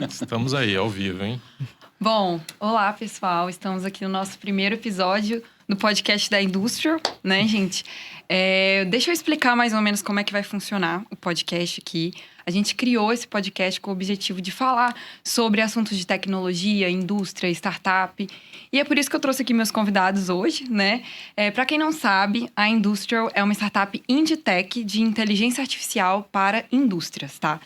Estamos aí, ao vivo, hein? Bom, olá pessoal, estamos aqui no nosso primeiro episódio do podcast da Industrial, né, gente? Deixa eu explicar mais ou menos como é que vai funcionar o podcast aqui. A gente criou esse podcast com o objetivo de falar sobre assuntos de tecnologia, indústria, startup. E é por isso que eu trouxe aqui meus convidados hoje, né? Para quem não sabe, a Industrial é uma startup indie tech de inteligência artificial para indústrias, tá?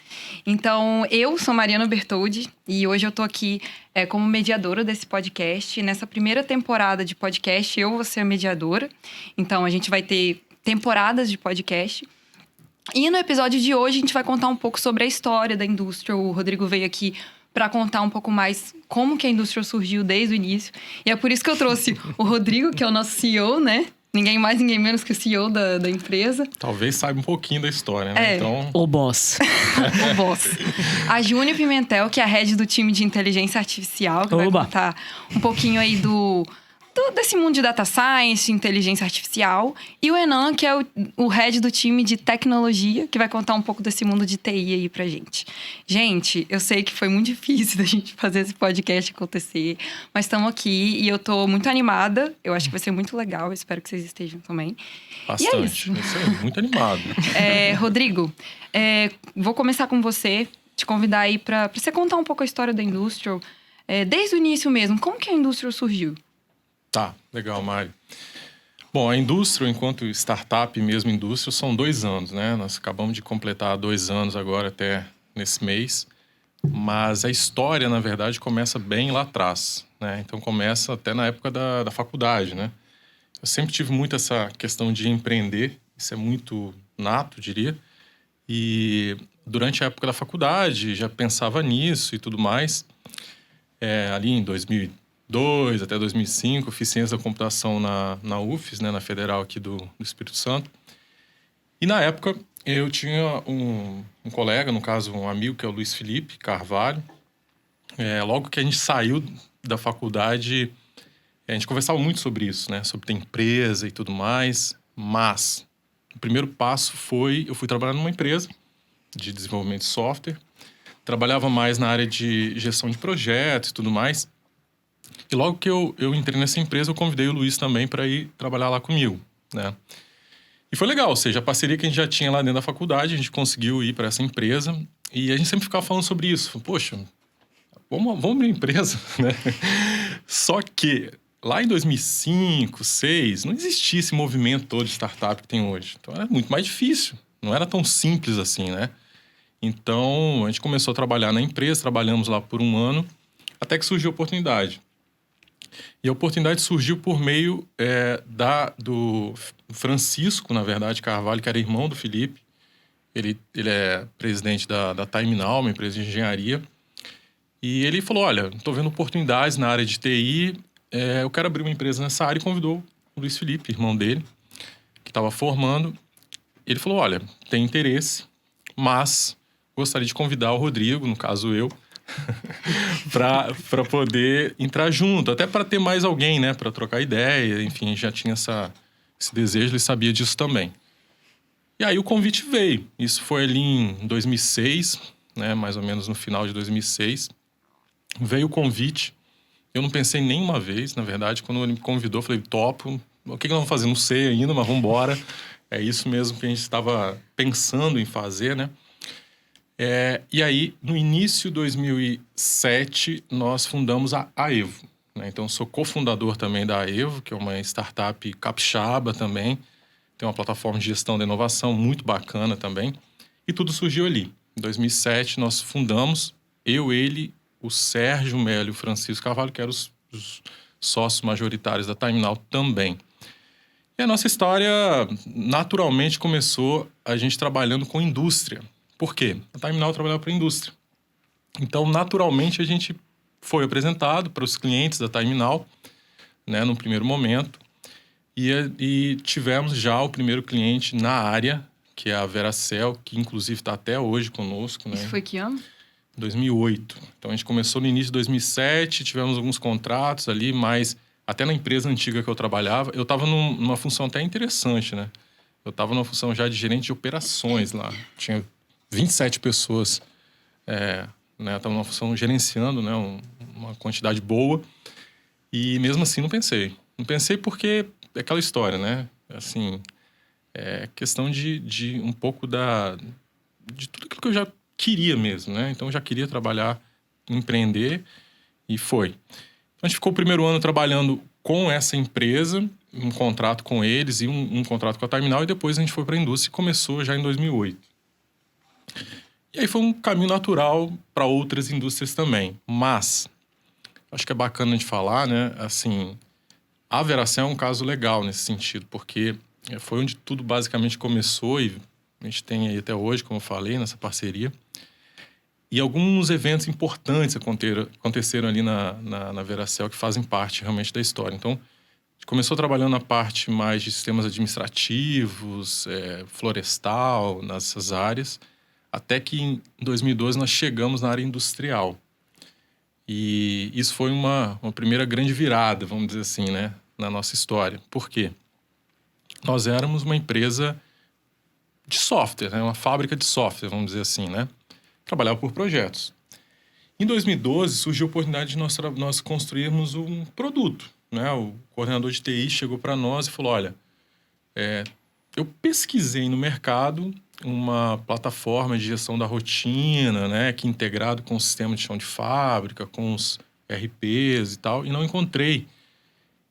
Então, eu sou Mariana Bertoldi e hoje eu tô aqui como mediadora desse podcast. Nessa primeira temporada de podcast, eu vou ser a mediadora. Então, a gente vai ter temporadas de podcast. E no episódio de hoje, a gente vai contar um pouco sobre a história da indústria. O Rodrigo veio aqui para contar um pouco mais como que a indústria surgiu desde o início. E é por isso que eu trouxe o Rodrigo, que é o nosso CEO, né? Ninguém mais, ninguém menos que o CEO da empresa. Talvez saiba um pouquinho da história, né? Então... O boss. O boss. A Júnia Pimentel, que é a head do time de inteligência artificial, que vai contar um pouquinho aí desse mundo de data science, inteligência artificial. E o Enan, que é o head do time de tecnologia, que vai contar um pouco desse mundo de TI aí pra gente. Gente, eu sei que foi muito difícil da gente fazer esse podcast acontecer, mas estamos aqui e eu tô muito animada. Eu acho que vai ser muito legal, eu espero que vocês estejam também. Bastante. E é isso. Muito animado. Rodrigo, vou começar com você, te convidar aí pra você contar um pouco a história da Industrial. Desde o início mesmo, como que a Industrial surgiu? Tá, legal, Mari. Bom, a Industrial, enquanto startup mesmo Industrial, são 2 anos, né? Nós acabamos de completar 2 anos agora, até nesse mês. Mas a história, na verdade, começa bem lá atrás, né? Então, começa até na época da faculdade, né? Eu sempre tive muito essa questão de empreender. Isso é muito nato, diria. E durante a época da faculdade, já pensava nisso e tudo mais. Ali em 2002 até 2005, fiz ciência da computação na UFES, né, na Federal aqui do Espírito Santo. E na época eu tinha um colega, no caso um amigo, que é o Luiz Felipe Carvalho. Logo que a gente saiu da faculdade, a gente conversava muito sobre isso, né, sobre ter empresa e tudo mais. Mas o primeiro passo foi, eu fui trabalhar numa empresa de desenvolvimento de software. Trabalhava mais na área de gestão de projetos e tudo mais. E logo que eu entrei nessa empresa, eu convidei o Luiz também para ir trabalhar lá comigo, né? E foi legal, ou seja, a parceria que a gente já tinha lá dentro da faculdade, a gente conseguiu ir para essa empresa. E a gente sempre ficava falando sobre isso. Poxa, vamos abrir uma empresa, né? Só que lá em 2005, 2006, não existia esse movimento todo de startup que tem hoje. Então era muito mais difícil, não era tão simples assim, né? Então a gente começou a trabalhar na empresa, trabalhamos lá por 1 ano, até que surgiu a oportunidade. E a oportunidade surgiu por meio do Francisco, na verdade, Carvalho, que era irmão do Felipe. Ele é presidente da Time Now, uma empresa de engenharia. E ele falou, olha, estou vendo oportunidades na área de TI, eu quero abrir uma empresa nessa área, e convidou o Luiz Felipe, irmão dele, que estava formando. Ele falou, olha, tem interesse, mas gostaria de convidar o Rodrigo, no caso eu, para poder entrar junto, até para ter mais alguém, né, para trocar ideia, enfim, já tinha esse desejo, ele sabia disso também. E aí o convite veio, isso foi ali em 2006, né, mais ou menos no final de 2006, veio o convite, eu não pensei nenhuma vez, na verdade, quando ele me convidou, eu falei, topo, o que nós vamos fazer? Não sei ainda, mas vamos embora, é isso mesmo que a gente estava pensando em fazer, né. E aí, no início de 2007, nós fundamos a Aevo, né? Então, sou cofundador também da Aevo, que é uma startup capixaba também. Tem uma plataforma de gestão da inovação muito bacana também. E tudo surgiu ali. Em 2007, nós fundamos, ele, o Sérgio Melo e o Francisco Carvalho, que eram os sócios majoritários da Time Now também. E a nossa história, naturalmente, começou a gente trabalhando com indústria. Por quê? A Time Now trabalhava para a indústria. Então, naturalmente, a gente foi apresentado para os clientes da Time Now, né, no primeiro momento. E tivemos já o primeiro cliente na área, que é a Veracel, que inclusive está até hoje conosco. Né? Isso foi que ano? 2008. Então, a gente começou no início de 2007, tivemos alguns contratos ali, mas até na empresa antiga que eu trabalhava, eu estava numa função até interessante, né? Eu estava numa função já de gerente de operações lá. Tinha 27 pessoas né? Estava numa função gerenciando, né? Uma quantidade boa. E mesmo assim não pensei. Não pensei porque é aquela história, né? Assim, é questão de um pouco de tudo aquilo que eu já queria mesmo, né? Então eu já queria trabalhar, empreender e foi. Então a gente ficou o primeiro ano trabalhando com essa empresa, um contrato com eles e um contrato com a Terminal, e depois a gente foi para a indústria e começou já em 2008. E aí foi um caminho natural para outras indústrias também. Mas acho que é bacana de falar, né? Assim, a Veracel é um caso legal nesse sentido, porque foi onde tudo basicamente começou e a gente tem aí até hoje, como eu falei, nessa parceria. E alguns eventos importantes aconteceram ali na Veracel que fazem parte realmente da história. Então, a gente começou trabalhando na parte mais de sistemas administrativos, florestal, nessas áreas, até que em 2012 nós chegamos na área industrial. E isso foi uma primeira grande virada, vamos dizer assim, né, na nossa história. Por quê? Nós éramos uma empresa de software, né, uma fábrica de software, vamos dizer assim, né? Trabalhava por projetos. Em 2012, surgiu a oportunidade de nós construirmos um produto, né? O coordenador de TI chegou para nós e falou, olha, eu pesquisei no mercado uma plataforma de gestão da rotina, né? Que integrado com o sistema de chão de fábrica, com os RPs e tal, e não encontrei.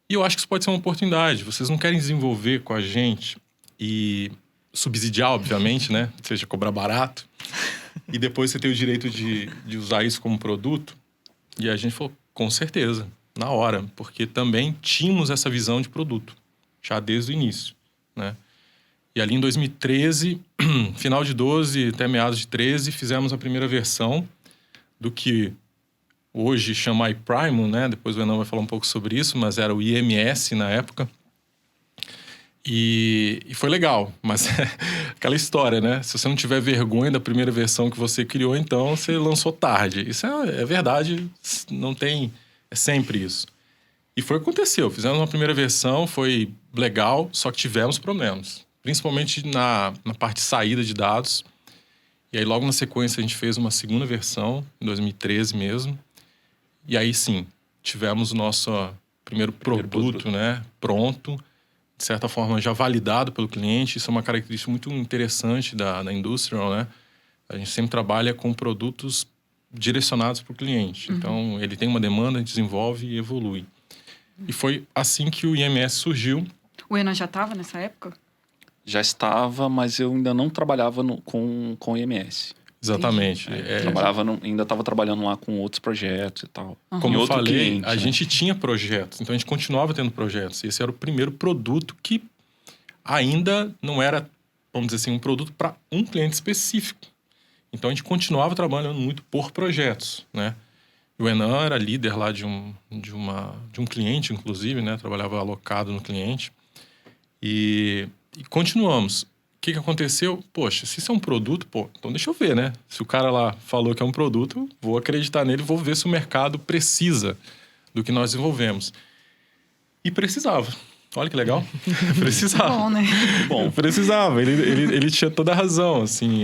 E eu acho que isso pode ser uma oportunidade. Vocês não querem desenvolver com a gente e subsidiar, obviamente, né? Ou seja, cobrar barato. E depois você tem o direito de usar isso como produto. E a gente falou, com certeza, na hora. Porque também tínhamos essa visão de produto, já desde o início, né? E ali em 2013, final de 12 até meados de 13, fizemos a primeira versão do que hoje chama iPrimo, né? Depois o Enan vai falar um pouco sobre isso, mas era o IMS na época. E foi legal, mas aquela história, né? Se você não tiver vergonha da primeira versão que você criou, então você lançou tarde. Isso é verdade, não tem... É sempre isso. E foi o que aconteceu. Fizemos uma primeira versão, foi legal, só que tivemos problemas. Principalmente na parte de saída de dados. E aí logo na sequência a gente fez uma segunda versão, em 2013 mesmo. E aí sim, tivemos o nosso primeiro produto, né? Pronto. De certa forma, já validado pelo cliente. Isso é uma característica muito interessante da Industrial, né? A gente sempre trabalha com produtos direcionados para o cliente. Uhum. Então, ele tem uma demanda, desenvolve e evolui. E foi assim que o IMS surgiu. O Enan já estava nessa época? Já estava, mas eu ainda não trabalhava com o IMS. Exatamente. Ainda estava trabalhando lá com outros projetos e tal. Uhum. Como eu falei, cliente, a gente tinha projetos. Então, a gente continuava tendo projetos. E esse era o primeiro produto que ainda não era, vamos dizer assim, um produto para um cliente específico. Então, a gente continuava trabalhando muito por projetos, né? O Enan era líder lá de um cliente, inclusive, né? Trabalhava alocado no cliente. E continuamos. O que aconteceu? Poxa, se isso é um produto, então deixa eu ver, né? Se o cara lá falou que é um produto, vou acreditar nele, vou ver se o mercado precisa do que nós desenvolvemos. E precisava. Olha que legal. Precisava. Bom, né? Bom, precisava. Ele tinha toda a razão. Assim,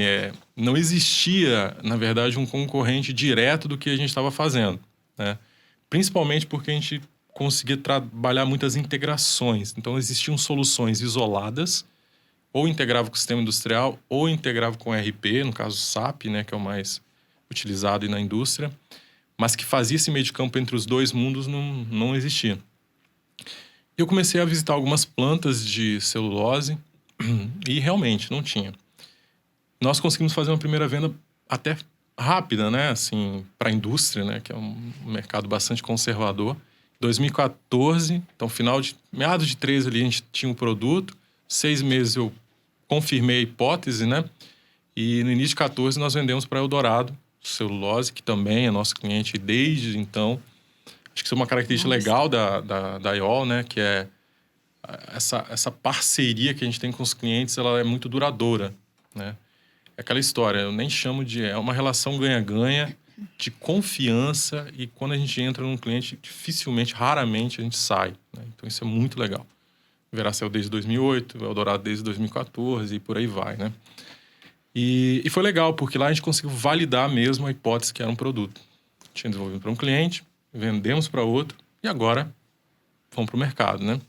não existia, na verdade, um concorrente direto do que a gente estava fazendo, né? Principalmente porque a gente conseguia trabalhar muitas integrações. Então, existiam soluções isoladas, ou integrava com o sistema industrial, ou integrava com o ERP, no caso SAP, né, que é o mais utilizado na indústria, mas que fazia esse meio de campo entre os dois mundos não existia. Eu comecei a visitar algumas plantas de celulose e realmente não tinha. Nós conseguimos fazer uma primeira venda até rápida, né, assim, para a indústria, né, que é um mercado bastante conservador. 2014, então meados de 13 ali a gente tinha um produto. 6 meses eu confirmei a hipótese, né? E no início de 14 nós vendemos para Eldorado Celulose, que também é nosso cliente desde então. Acho que isso é uma característica legal da IOL, né? Que é essa parceria que a gente tem com os clientes, ela é muito duradoura, né? É aquela história, eu nem chamo é uma relação ganha-ganha, de confiança, e quando a gente entra num cliente, dificilmente, raramente a gente sai, né? Então isso é muito legal. Veracel desde 2008, Eldorado desde 2014 e por aí vai, né? E foi legal, porque lá a gente conseguiu validar mesmo a hipótese que era um produto. Tinha desenvolvido para um cliente, vendemos para outro, e agora vamos para o mercado, né?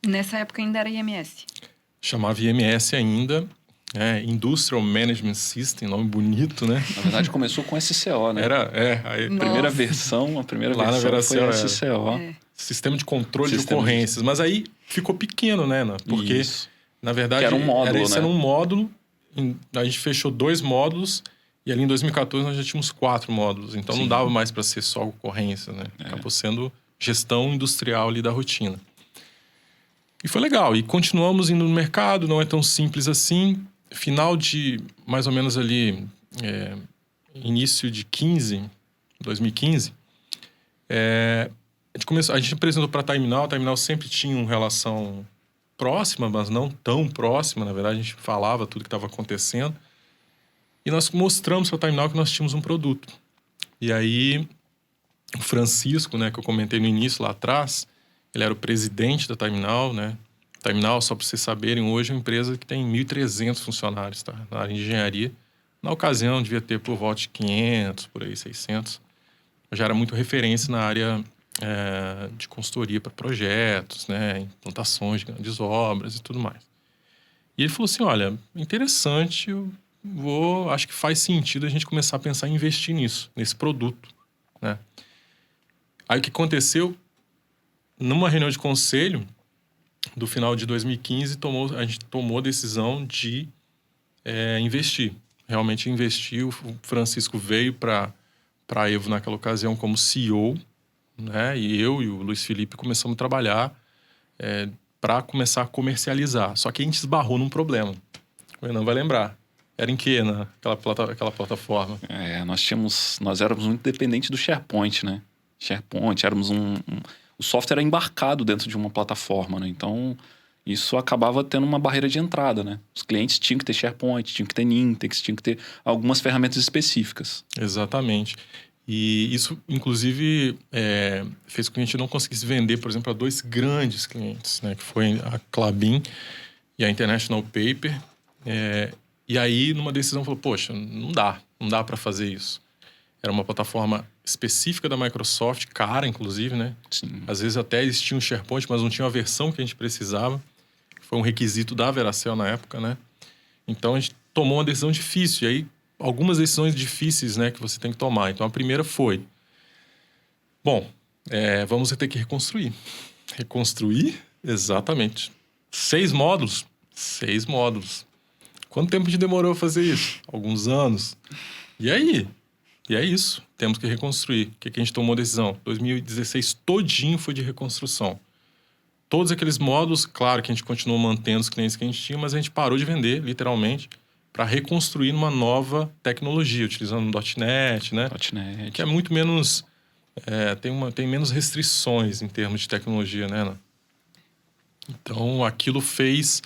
Nessa época ainda era IMS. Chamava IMS ainda, Industrial Management System, nome bonito, né? Na verdade, começou com SCO, né? Aí, Nossa. A primeira versão Lá na foi Veracel SCO. Sistema de controle de ocorrências. Mas aí ficou pequeno, né? Porque, Isso. na verdade, Que era um módulo, isso né? era um módulo. A gente fechou 2 módulos e ali em 2014 nós já tínhamos 4 módulos. Então Sim. não dava mais para ser só ocorrência, né? Acabou sendo gestão industrial ali da rotina. E foi legal. E continuamos indo no mercado, não é tão simples assim. Final de mais ou menos ali, início de 2015, a gente apresentou para a Timenal. A Timenal sempre tinha uma relação próxima, mas não tão próxima. Na verdade, a gente falava tudo que estava acontecendo. E nós mostramos para a Timenal que nós tínhamos um produto. E aí, o Francisco, né, que eu comentei no início, lá atrás, ele era o presidente da Timenal, né? Timenal, só para vocês saberem, hoje é uma empresa que tem 1.300 funcionários, tá? Na área de engenharia. Na ocasião, devia ter por volta de 500, por aí, 600. Já era muito referência na área de consultoria para projetos, né? Implantações de grandes obras e tudo mais. E ele falou assim, olha, interessante, acho que faz sentido a gente começar a pensar em investir nisso, nesse produto, né? Aí o que aconteceu? Numa reunião de conselho do final de 2015, a gente tomou a decisão de investir. Realmente investir. O Francisco veio para a Evo naquela ocasião como CEO, né? E eu e o Luiz Felipe começamos a trabalhar para começar a comercializar. Só que a gente esbarrou num problema. O Renan vai lembrar. Era em quê, aquela plataforma? Nós éramos muito dependentes do SharePoint, né? SharePoint, o software era embarcado dentro de uma plataforma, né? Então, isso acabava tendo uma barreira de entrada, né? Os clientes tinham que ter SharePoint, tinham que ter Nintex, tinham que ter algumas ferramentas específicas. Exatamente. E isso, inclusive, fez com que a gente não conseguisse vender, por exemplo, a 2 grandes clientes, né? Que foi a Klabin e a International Paper. E aí, numa decisão, falou, poxa, não dá para fazer isso. Era uma plataforma específica da Microsoft, cara, inclusive, né? Sim. Às vezes até existia um SharePoint, mas não tinha a versão que a gente precisava. Foi um requisito da Veracel na época, né? Então, a gente tomou uma decisão difícil. E aí, algumas decisões difíceis, né, que você tem que tomar. Então, a primeira foi... Bom, vamos ter que reconstruir. Reconstruir? Exatamente. 6 módulos? 6 módulos. Quanto tempo a gente demorou a fazer isso? Alguns anos. E aí? E é isso. Temos que reconstruir. O que a gente tomou a decisão? 2016 todinho foi de reconstrução. Todos aqueles módulos, claro que a gente continuou mantendo os clientes que a gente tinha, mas a gente parou de vender, literalmente, para reconstruir uma nova tecnologia, utilizando .NET, né? .NET. Que é muito menos... tem menos restrições em termos de tecnologia, né, Ana? Então, aquilo fez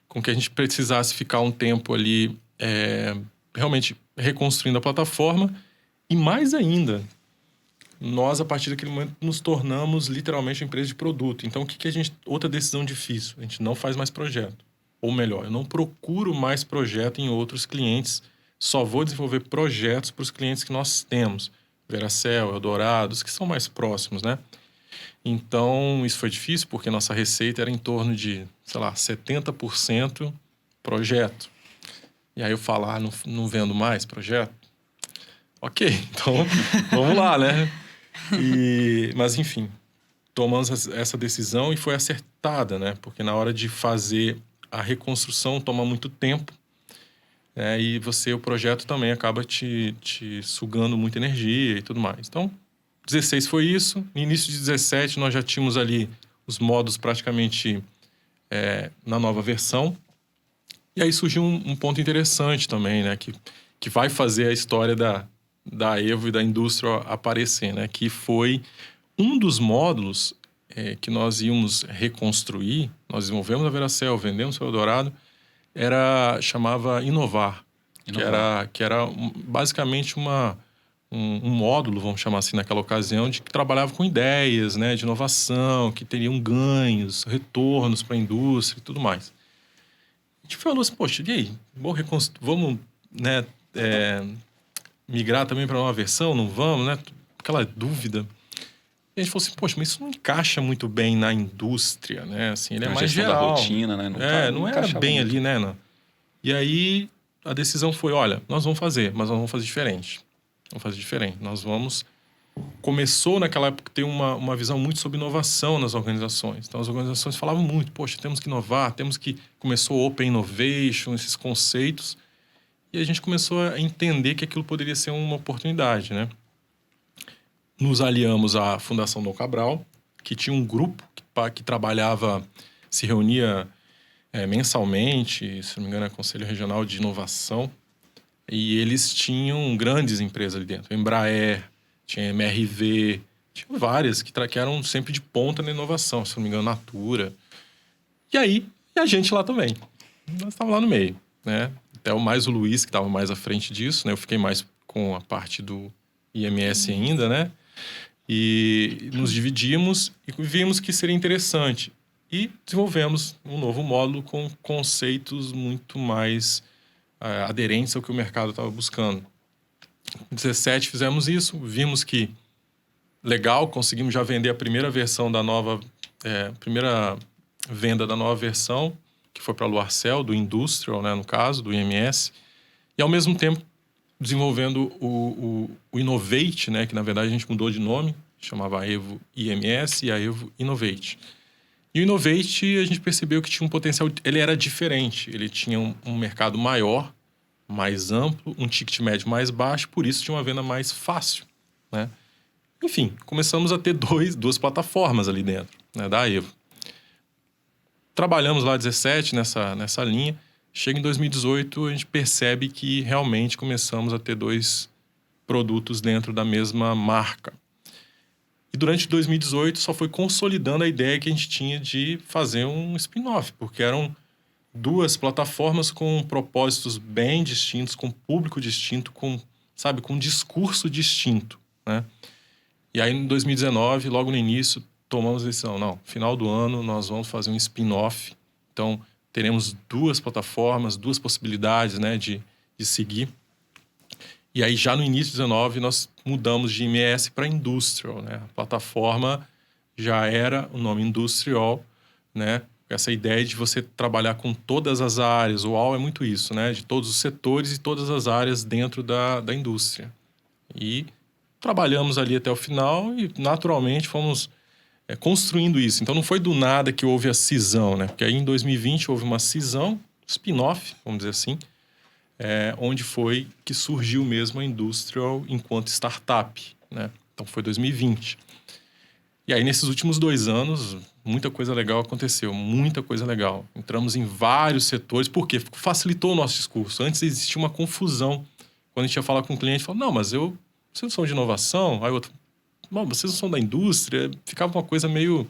com que a gente precisasse ficar um tempo ali realmente reconstruindo a plataforma. E mais ainda, nós, a partir daquele momento, nos tornamos literalmente uma empresa de produto. Então, o que a gente... Outra decisão difícil, a gente não faz mais projeto. Ou melhor, eu não procuro mais projeto em outros clientes. Só vou desenvolver projetos para os clientes que nós temos. Veracel, Eldorados, que são mais próximos, né? Então, isso foi difícil, porque nossa receita era em torno de, 70% projeto. E aí eu falo, não vendo mais projeto? Ok, então vamos lá, né? Mas, enfim, tomamos essa decisão e foi acertada, né? Porque na hora de fazer a reconstrução toma muito tempo, né? E o projeto também acaba te sugando muita energia e tudo mais. Então, 16 foi isso. No início de 17, nós já tínhamos ali os módulos praticamente na nova versão. E aí surgiu um ponto interessante também, né? Que vai fazer a história da Evo e da indústria aparecer, né? Que foi um dos módulos que nós íamos reconstruir. Nós desenvolvemos na Veracel, vendemos para o Eldorado. Chamava Inovar. Que era basicamente um módulo, vamos chamar assim, naquela ocasião, que trabalhava com ideias, né, de inovação, que teriam ganhos, retornos para a indústria e tudo mais. A gente falou assim, poxa, e aí? Vamos né, migrar também para nova versão? Não vamos, né? Aquela dúvida. E a gente falou assim, poxa, mas isso não encaixa muito bem na indústria, né? Assim, ele é mais gestão geral. da rotina, né? Não era bem ali, né? Não. E aí, a decisão foi, olha, nós vamos fazer, mas nós vamos fazer diferente. Vamos fazer diferente. Nós vamos... Começou naquela época ter uma visão muito sobre inovação nas organizações. Então, as organizações falavam muito, poxa, temos que inovar, temos que... Começou o Open Innovation, esses conceitos. E a gente começou a entender que aquilo poderia ser uma oportunidade, né? Nos aliamos à Fundação Dom Cabral, que tinha um grupo que trabalhava, se reunia mensalmente, se não me engano, é Conselho Regional de Inovação, e eles tinham grandes empresas ali dentro. Embraer, tinha MRV, tinha várias que eram sempre de ponta na inovação, se não me engano, Natura. E aí, a gente lá também. Nós estávamos lá no meio, né? Até o Luiz, que estava mais à frente disso, né? Eu fiquei mais com a parte do IMS ainda, né? E nos dividimos e vimos que seria interessante. E desenvolvemos um novo módulo com conceitos muito mais aderentes ao que o mercado estava buscando. Em 2017 fizemos isso, vimos que legal, conseguimos já vender a primeira versão da nova... primeira venda da nova versão, que foi para a Luarcel, do Industrial, né, no caso, do IMS. E, ao mesmo tempo, desenvolvendo o Innovate, né, que na verdade a gente mudou de nome, chamava a Evo IMS e a Evo Innovate. E o Innovate, a gente percebeu que tinha um potencial, ele era diferente, ele tinha um mercado maior, mais amplo, um ticket médio mais baixo, por isso tinha uma venda mais fácil, né? Enfim, começamos a ter duas plataformas ali dentro, né, da Evo. Trabalhamos lá 17 nessa linha. Chega em 2018, a gente percebe que realmente começamos a ter 2 produtos dentro da mesma marca. E durante 2018 só foi consolidando a ideia que a gente tinha de fazer um spin-off, porque eram 2 plataformas com propósitos bem distintos, com público distinto, com discurso distinto, né? E aí, em 2019, logo no início, tomamos a decisão, não, final do ano nós vamos fazer um spin-off. Então, teremos 2 plataformas, 2 possibilidades, né, de seguir. E aí, já no início de 2019, nós mudamos de IMS para Industrial, né? A plataforma já era o nome Industrial, né? Essa ideia de você trabalhar com todas as áreas. O UOL é muito isso, né? De todos os setores e todas as áreas dentro da indústria. E trabalhamos ali até o final e, naturalmente, fomos construindo isso. Então, não foi do nada que houve a cisão, né? Porque aí, em 2020, houve uma cisão, spin-off, vamos dizer assim, onde foi que surgiu mesmo a Industrial enquanto startup, né? Então, foi 2020. E aí, nesses últimos 2 anos, muita coisa legal aconteceu, muita coisa legal. Entramos em vários setores, porque facilitou o nosso discurso. Antes existia uma confusão. Quando a gente ia falar com o cliente, falava, não, mas vocês não são de inovação? Aí o outro, bom, vocês não são da indústria? Ficava uma coisa meio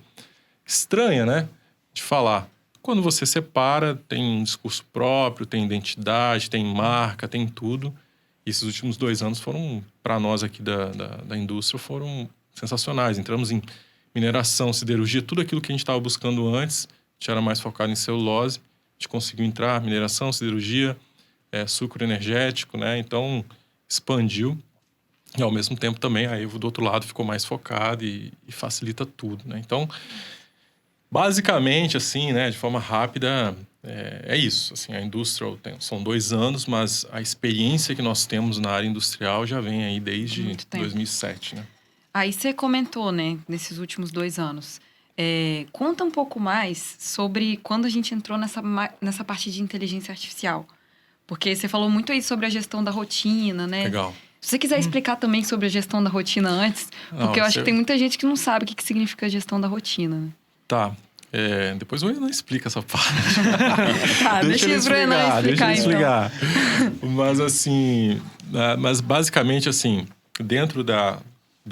estranha, né? De falar. Quando você separa, tem um discurso próprio, tem identidade, tem marca, tem tudo. E esses últimos 2 anos foram, para nós aqui da indústria, foram sensacionais. Entramos em mineração, siderurgia, tudo aquilo que a gente estava buscando antes. A gente era mais focado em celulose. A gente conseguiu entrar, mineração, siderurgia, sucro energético, né? Então, expandiu. E, ao mesmo tempo, também a Evo, do outro lado, ficou mais focada e facilita tudo, né? Então, basicamente, assim, né, de forma rápida, é isso. Assim, a indústria são 2 anos, mas a experiência que nós temos na área industrial já vem aí desde 2007, né? Aí você comentou, né, nesses últimos 2 anos. Conta um pouco mais sobre quando a gente entrou nessa parte de inteligência artificial. Porque você falou muito aí sobre a gestão da rotina, né? Legal. Se você quiser explicar também sobre a gestão da rotina antes, porque eu acho que tem muita gente que não sabe o que significa gestão da rotina, né? Tá. Depois o Enan explica essa parte. Tá, deixa o Enan explicar, então. Mas, assim... Mas, basicamente, assim, dentro da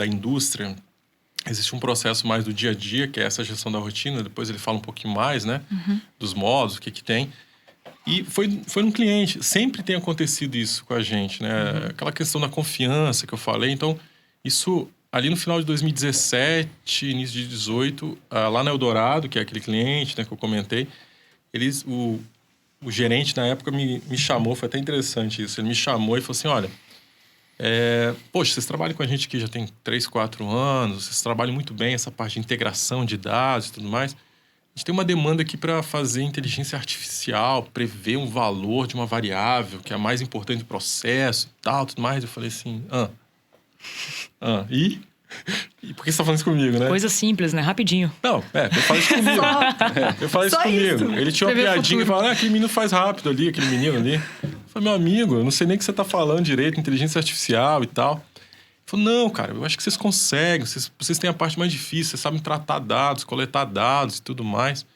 indústria, existe um processo mais do dia a dia, que é essa gestão da rotina. Depois ele fala um pouquinho mais, né? Uhum. Dos modos, o que tem. E foi num cliente. Sempre tem acontecido isso com a gente, né? Uhum. Aquela questão da confiança que eu falei. Então, isso... Ali no final de 2017, início de 2018, lá na Eldorado, que é aquele cliente, né, que eu comentei, o o gerente na época me chamou, foi até interessante isso. Ele me chamou e falou assim, olha, poxa, vocês trabalham com a gente aqui já tem 3, 4 anos, vocês trabalham muito bem essa parte de integração de dados e tudo mais. A gente tem uma demanda aqui para fazer inteligência artificial, prever um valor de uma variável que é a mais importante do processo e tal, tudo mais. Eu falei assim, e? E por que você tá falando isso comigo, né? Coisa simples, né? Rapidinho. Não, eu falo isso comigo. Eu falo isso comigo. Ele tinha uma piadinha e falava, aquele menino faz rápido ali, aquele menino ali. Eu falei, meu amigo, eu não sei nem o que você tá falando direito, inteligência artificial e tal. Ele falou, não, cara, eu acho que vocês conseguem, vocês têm a parte mais difícil, vocês sabem tratar dados, coletar dados e tudo mais.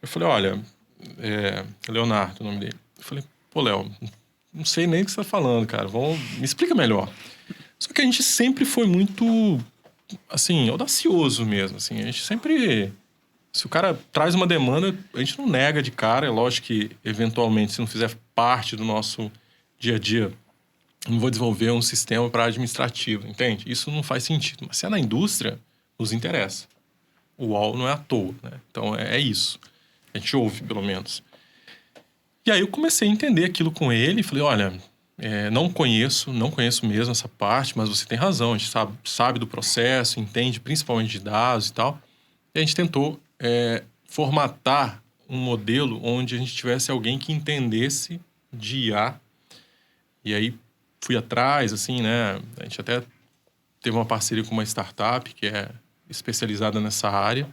Eu falei, olha, Leonardo, o nome dele. Eu falei, pô, Léo, não sei nem o que você tá falando, cara, me explica melhor. Só que a gente sempre foi muito, assim, audacioso mesmo, assim. A gente sempre... Se o cara traz uma demanda, a gente não nega de cara. É lógico que, eventualmente, se não fizer parte do nosso dia a dia, não vou desenvolver um sistema para administrativo, entende? Isso não faz sentido. Mas se é na indústria, nos interessa. O UOL não é à toa, né? Então, é isso. A gente ouve, pelo menos. E aí eu comecei a entender aquilo com ele e falei, olha... não conheço mesmo essa parte, mas você tem razão, a gente sabe do processo, entende principalmente de dados e tal. E a gente tentou formatar um modelo onde a gente tivesse alguém que entendesse de IA. E aí fui atrás, assim, né? A gente até teve uma parceria com uma startup que é especializada nessa área.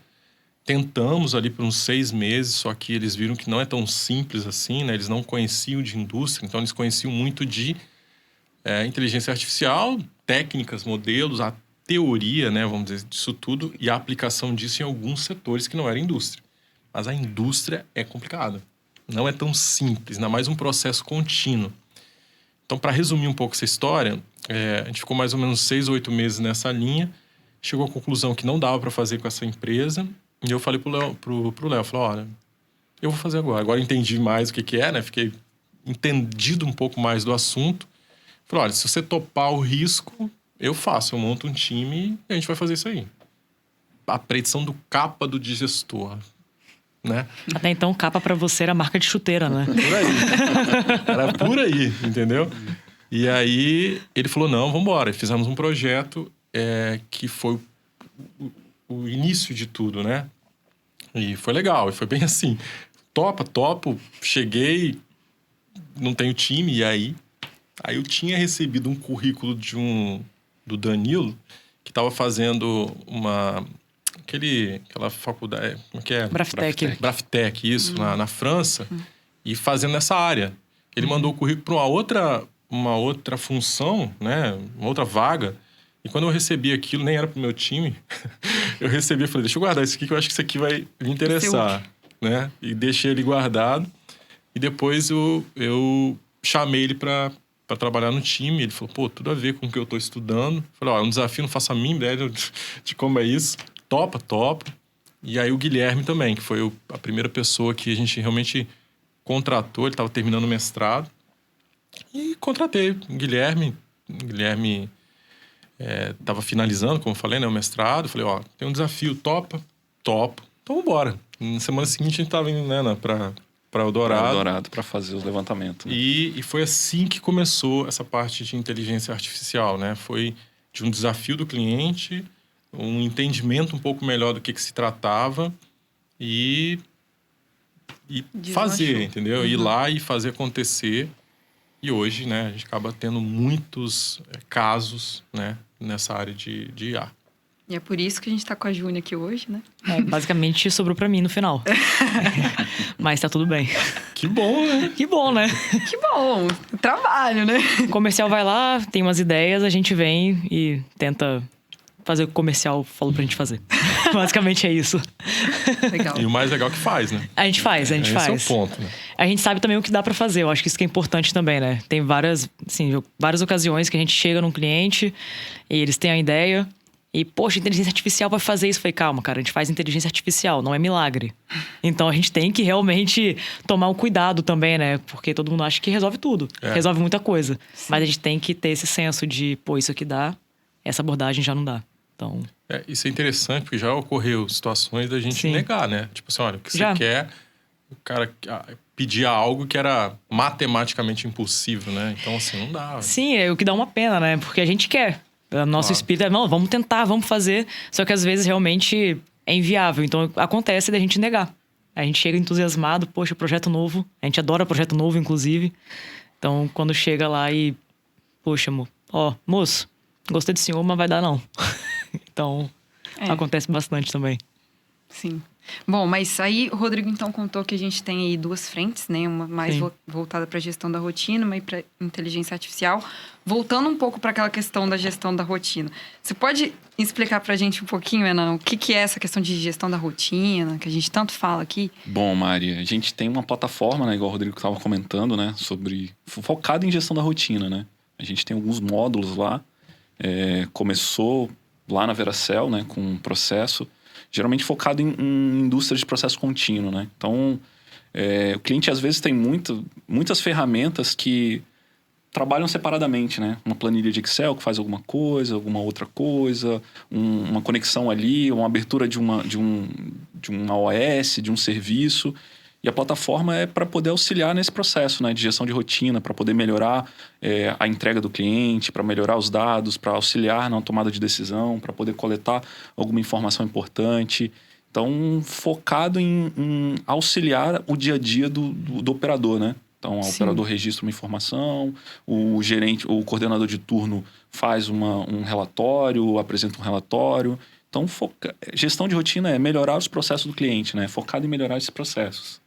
Tentamos ali por uns 6 meses, só que eles viram que não é tão simples assim, né? Eles não conheciam de indústria, então eles conheciam muito de inteligência artificial, técnicas, modelos, a teoria, né? Vamos dizer, disso tudo, e a aplicação disso em alguns setores que não era indústria. Mas a indústria é complicada. Não é tão simples, ainda mais um processo contínuo. Então, para resumir um pouco essa história, a gente ficou mais ou menos 6 ou 8 meses nessa linha, chegou à conclusão que não dava para fazer com essa empresa. E eu falei pro Léo, falei, olha, eu vou fazer agora. Agora eu entendi mais o que é, né? Fiquei entendido um pouco mais do assunto. Falei, olha, se você topar o risco, eu faço. Eu monto um time e a gente vai fazer isso aí. A predição do capa do digestor, né? Até então, capa pra você era marca de chuteira, né? Por aí. Era por aí, entendeu? E aí ele falou, não, vambora. Fizemos um projeto que foi... o início de tudo, né? E foi legal, e foi bem assim. Topo, cheguei, não tenho time, e aí eu tinha recebido um currículo do Danilo, que estava fazendo aquela faculdade, como é que é? Braftec, isso, na França, e fazendo nessa área. Ele mandou o currículo para uma outra função, né? Uma outra vaga. E quando eu recebi aquilo, nem era pro meu time, eu recebi e falei, deixa eu guardar isso aqui, que eu acho que isso aqui vai me interessar, né? E deixei ele guardado. E depois eu chamei ele para trabalhar no time. Ele falou, pô, tudo a ver com o que eu tô estudando. Falei, ó, é um desafio, não faço a mínima ideia de como é isso. Topa. E aí o Guilherme também, que foi a primeira pessoa que a gente realmente contratou. Ele estava terminando o mestrado. E contratei o Guilherme. Tava finalizando, como eu falei, né, o mestrado. Falei, ó, tem um desafio, topo. Então, vambora. Na semana seguinte, a gente tava indo, né, para Eldorado. Para fazer os levantamentos. Né? E foi assim que começou essa parte de inteligência artificial, né? Foi de um desafio do cliente, um entendimento um pouco melhor do que se tratava e fazer, entendeu? Ir lá e fazer acontecer. E hoje, né, a gente acaba tendo muitos casos, né, nessa área de IA. E é por isso que a gente tá com a Júnia aqui hoje, né? Basicamente sobrou pra mim no final. Mas tá tudo bem. Que bom, né? Que bom, né? Que bom! Trabalho, né? O comercial vai lá, tem umas ideias, a gente vem e tenta fazer o que o comercial falou pra gente fazer. Basicamente é isso. Legal. E o mais legal é que faz, né? A gente faz. Esse é o ponto, né? A gente sabe também o que dá pra fazer. Eu acho que isso que é importante também, né? Tem várias ocasiões que a gente chega num cliente e eles têm a ideia e, poxa, inteligência artificial vai fazer isso. Eu falei, calma, cara, a gente faz inteligência artificial, não é milagre. Então a gente tem que realmente tomar um cuidado também, né? Porque todo mundo acha que resolve tudo. Resolve muita coisa. Sim. Mas a gente tem que ter esse senso de, pô, isso aqui dá, essa abordagem já não dá. Então... isso é interessante, porque já ocorreu situações da gente negar, né? Tipo assim, olha, o que você quer, o cara... pedia algo que era matematicamente impossível, né? Então, assim, não dá. Sim, é o que dá uma pena, né? Porque a gente quer. O nosso Claro. espírito é, não, vamos tentar, vamos fazer. Só que às vezes realmente é inviável. Então acontece da gente negar. A gente chega entusiasmado, poxa, projeto novo. A gente adora projeto novo, inclusive. Então, quando chega lá e... Poxa, moço, gostei do senhor, mas vai dar não. Então, acontece bastante também. Sim. Bom, mas aí o Rodrigo então contou que a gente tem aí duas frentes, né? Uma mais voltada para a gestão da rotina, uma para inteligência artificial. Voltando um pouco para aquela questão da gestão da rotina. Você pode explicar para a gente um pouquinho, Renan, o que é essa questão de gestão da rotina, que a gente tanto fala aqui? Bom, Mari, a gente tem uma plataforma, né, igual o Rodrigo estava comentando, né, focado em gestão da rotina, né? A gente tem alguns módulos lá. Começou lá na Veracel, né, com um processo geralmente focado em indústrias de processo contínuo, né? Então, o cliente às vezes tem muitas ferramentas que trabalham separadamente, né? Uma planilha de Excel que faz alguma outra coisa, uma conexão ali, uma abertura de uma OS, de um serviço. E a plataforma é para poder auxiliar nesse processo, né, de gestão de rotina, para poder melhorar a entrega do cliente, para melhorar os dados, para auxiliar na tomada de decisão, para poder coletar alguma informação importante. Então, focado em auxiliar o dia a dia do operador, né? Então, o operador registra uma informação, o gerente, o coordenador de turno faz um relatório, apresenta um relatório. Então, gestão de rotina é melhorar os processos do cliente, né? Focado em melhorar esses processos.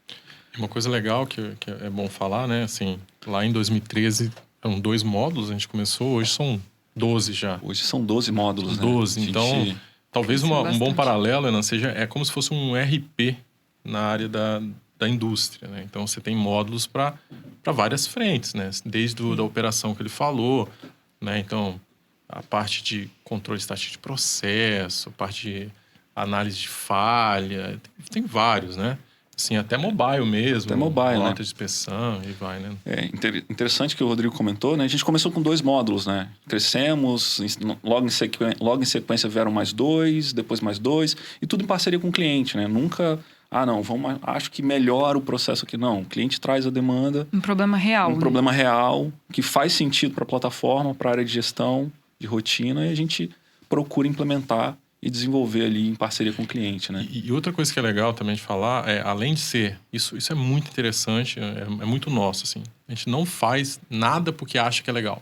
Uma coisa legal que é bom falar, né? Assim, lá em 2013 eram 2 módulos, a gente começou, hoje são 12 já. Hoje são 12 módulos, 12, né? então talvez um bom paralelo, Ana, seja como se fosse um RP na área da indústria, né? Então você tem módulos para várias frentes, né? Desde da operação que ele falou, né? Então a parte de controle estatístico de processo, a parte de análise de falha, tem vários, né? Assim, até mobile mesmo. Até mobile, né? Nota de inspeção e vai, né? Interessante que o Rodrigo comentou, né? A gente começou com 2 módulos, né? Crescemos, logo em sequência vieram mais 2, depois mais 2, e tudo em parceria com o cliente, né? Nunca, acho que melhora o processo aqui. Não, o cliente traz a demanda. Um problema real. Problema real, que faz sentido para a plataforma, para a área de gestão, de rotina, e a gente procura implementar e desenvolver ali em parceria com o cliente, né? E outra coisa que é legal também de falar, além de ser... Isso é muito interessante, é muito nosso, assim. A gente não faz nada porque acha que é legal.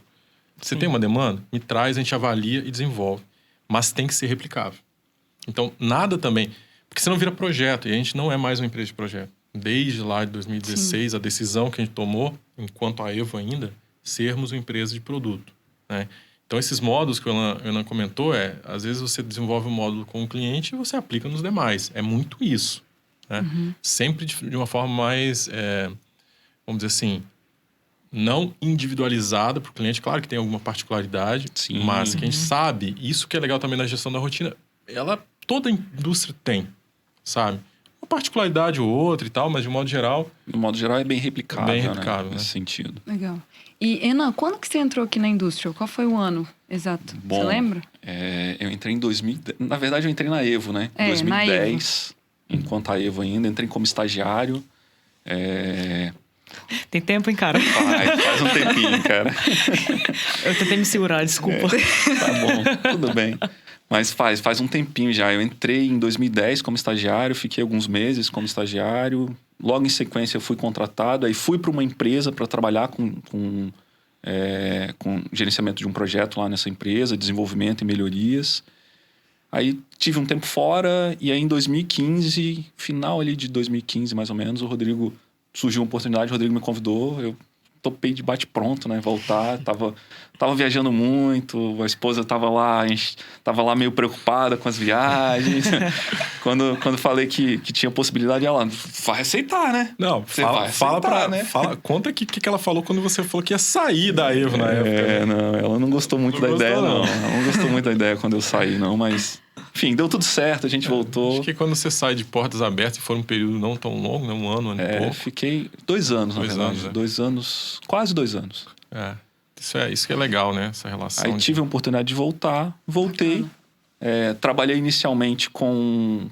Você tem uma demanda? Me traz, a gente avalia e desenvolve. Mas tem que ser replicável. Então, nada também... Porque senão vira projeto, e a gente não é mais uma empresa de projeto. Desde lá de 2016, a decisão que a gente tomou, enquanto a Evo ainda, sermos uma empresa de produto, né? Então, esses módulos que o Ana comentou, às vezes você desenvolve um módulo com o cliente e você aplica nos demais. É muito isso, né? Sempre de uma forma mais, vamos dizer assim, não individualizada para o cliente. Claro que tem alguma particularidade, mas que a gente sabe, isso que é legal também na gestão da rotina, toda indústria tem, sabe? Uma particularidade ou outra e tal, mas de modo geral... No modo geral é bem replicável, né? Nesse sentido. Legal. E, Renan, quando que você entrou aqui na indústria? Qual foi o ano exato? Bom, você lembra? Eu entrei em 2010. Na verdade, eu entrei na Evo, né? Em 2010, enquanto a Evo ainda. Entrei como estagiário. Tem tempo, hein, cara? Faz um tempinho, cara. Eu tentei me segurar, desculpa. Tá bom, tudo bem. Mas faz um tempinho já. Eu entrei em 2010 como estagiário, fiquei alguns meses como estagiário. Logo em sequência eu fui contratado, aí fui para uma empresa para trabalhar com gerenciamento de um projeto lá nessa empresa, desenvolvimento e melhorias. Aí tive um tempo fora e aí em 2015, final ali de 2015 mais ou menos, surgiu uma oportunidade, o Rodrigo me convidou, eu topei de bate-pronto, né? Voltar, tava viajando muito, a esposa tava lá meio preocupada com as viagens. quando falei que tinha possibilidade, ela vai aceitar, né? Não, conta o que ela falou quando você falou que ia sair da Evo na época. Não, ela não gostou muito da ideia, não. Ela não gostou muito da ideia quando eu saí, não, mas... Enfim, deu tudo certo, a gente voltou. Acho que quando você sai de portas abertas, e for um período não tão longo, né? Um ano e pouco. Fiquei 2 anos, na verdade. 2 anos, 2 anos, quase 2 anos. Isso que é legal, né? Essa relação. Aí tive a oportunidade de voltar, voltei. Trabalhei inicialmente com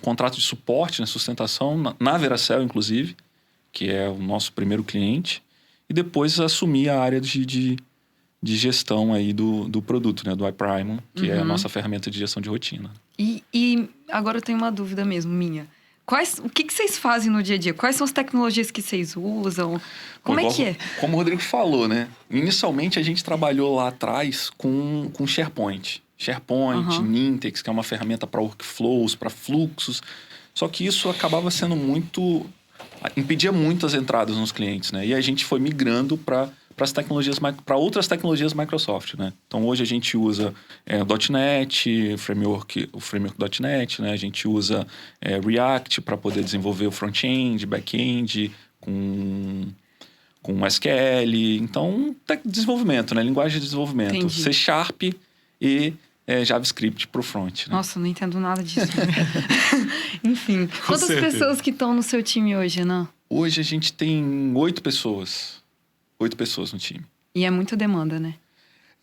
contrato de suporte, né? Sustentação, na Veracel, inclusive, que é o nosso primeiro cliente, e depois assumir a área de gestão aí do produto, né? Do iPrimum, que é a nossa ferramenta de gestão de rotina. E agora eu tenho uma dúvida mesmo, minha. O que vocês fazem no dia a dia? Quais são as tecnologias que vocês usam? Como é que é? Como o Rodrigo falou, né? Inicialmente a gente trabalhou lá atrás com SharePoint. SharePoint, Nintex, que é uma ferramenta para workflows, para fluxos. Só que isso acabava sendo impedia muito as entradas nos clientes, né? E a gente foi migrando para outras tecnologias Microsoft, né? Então hoje a gente usa .NET, o framework .NET, né? A gente usa React para poder desenvolver o front-end, back-end, com SQL. Então, desenvolvimento, né? Linguagem de desenvolvimento. Entendi. C# e JavaScript para o front. Né? Nossa, eu não entendo nada disso. Enfim, quantas pessoas que estão no seu time hoje, Renan? Hoje a gente tem 8 pessoas. 8 pessoas no time. E é muita demanda, né?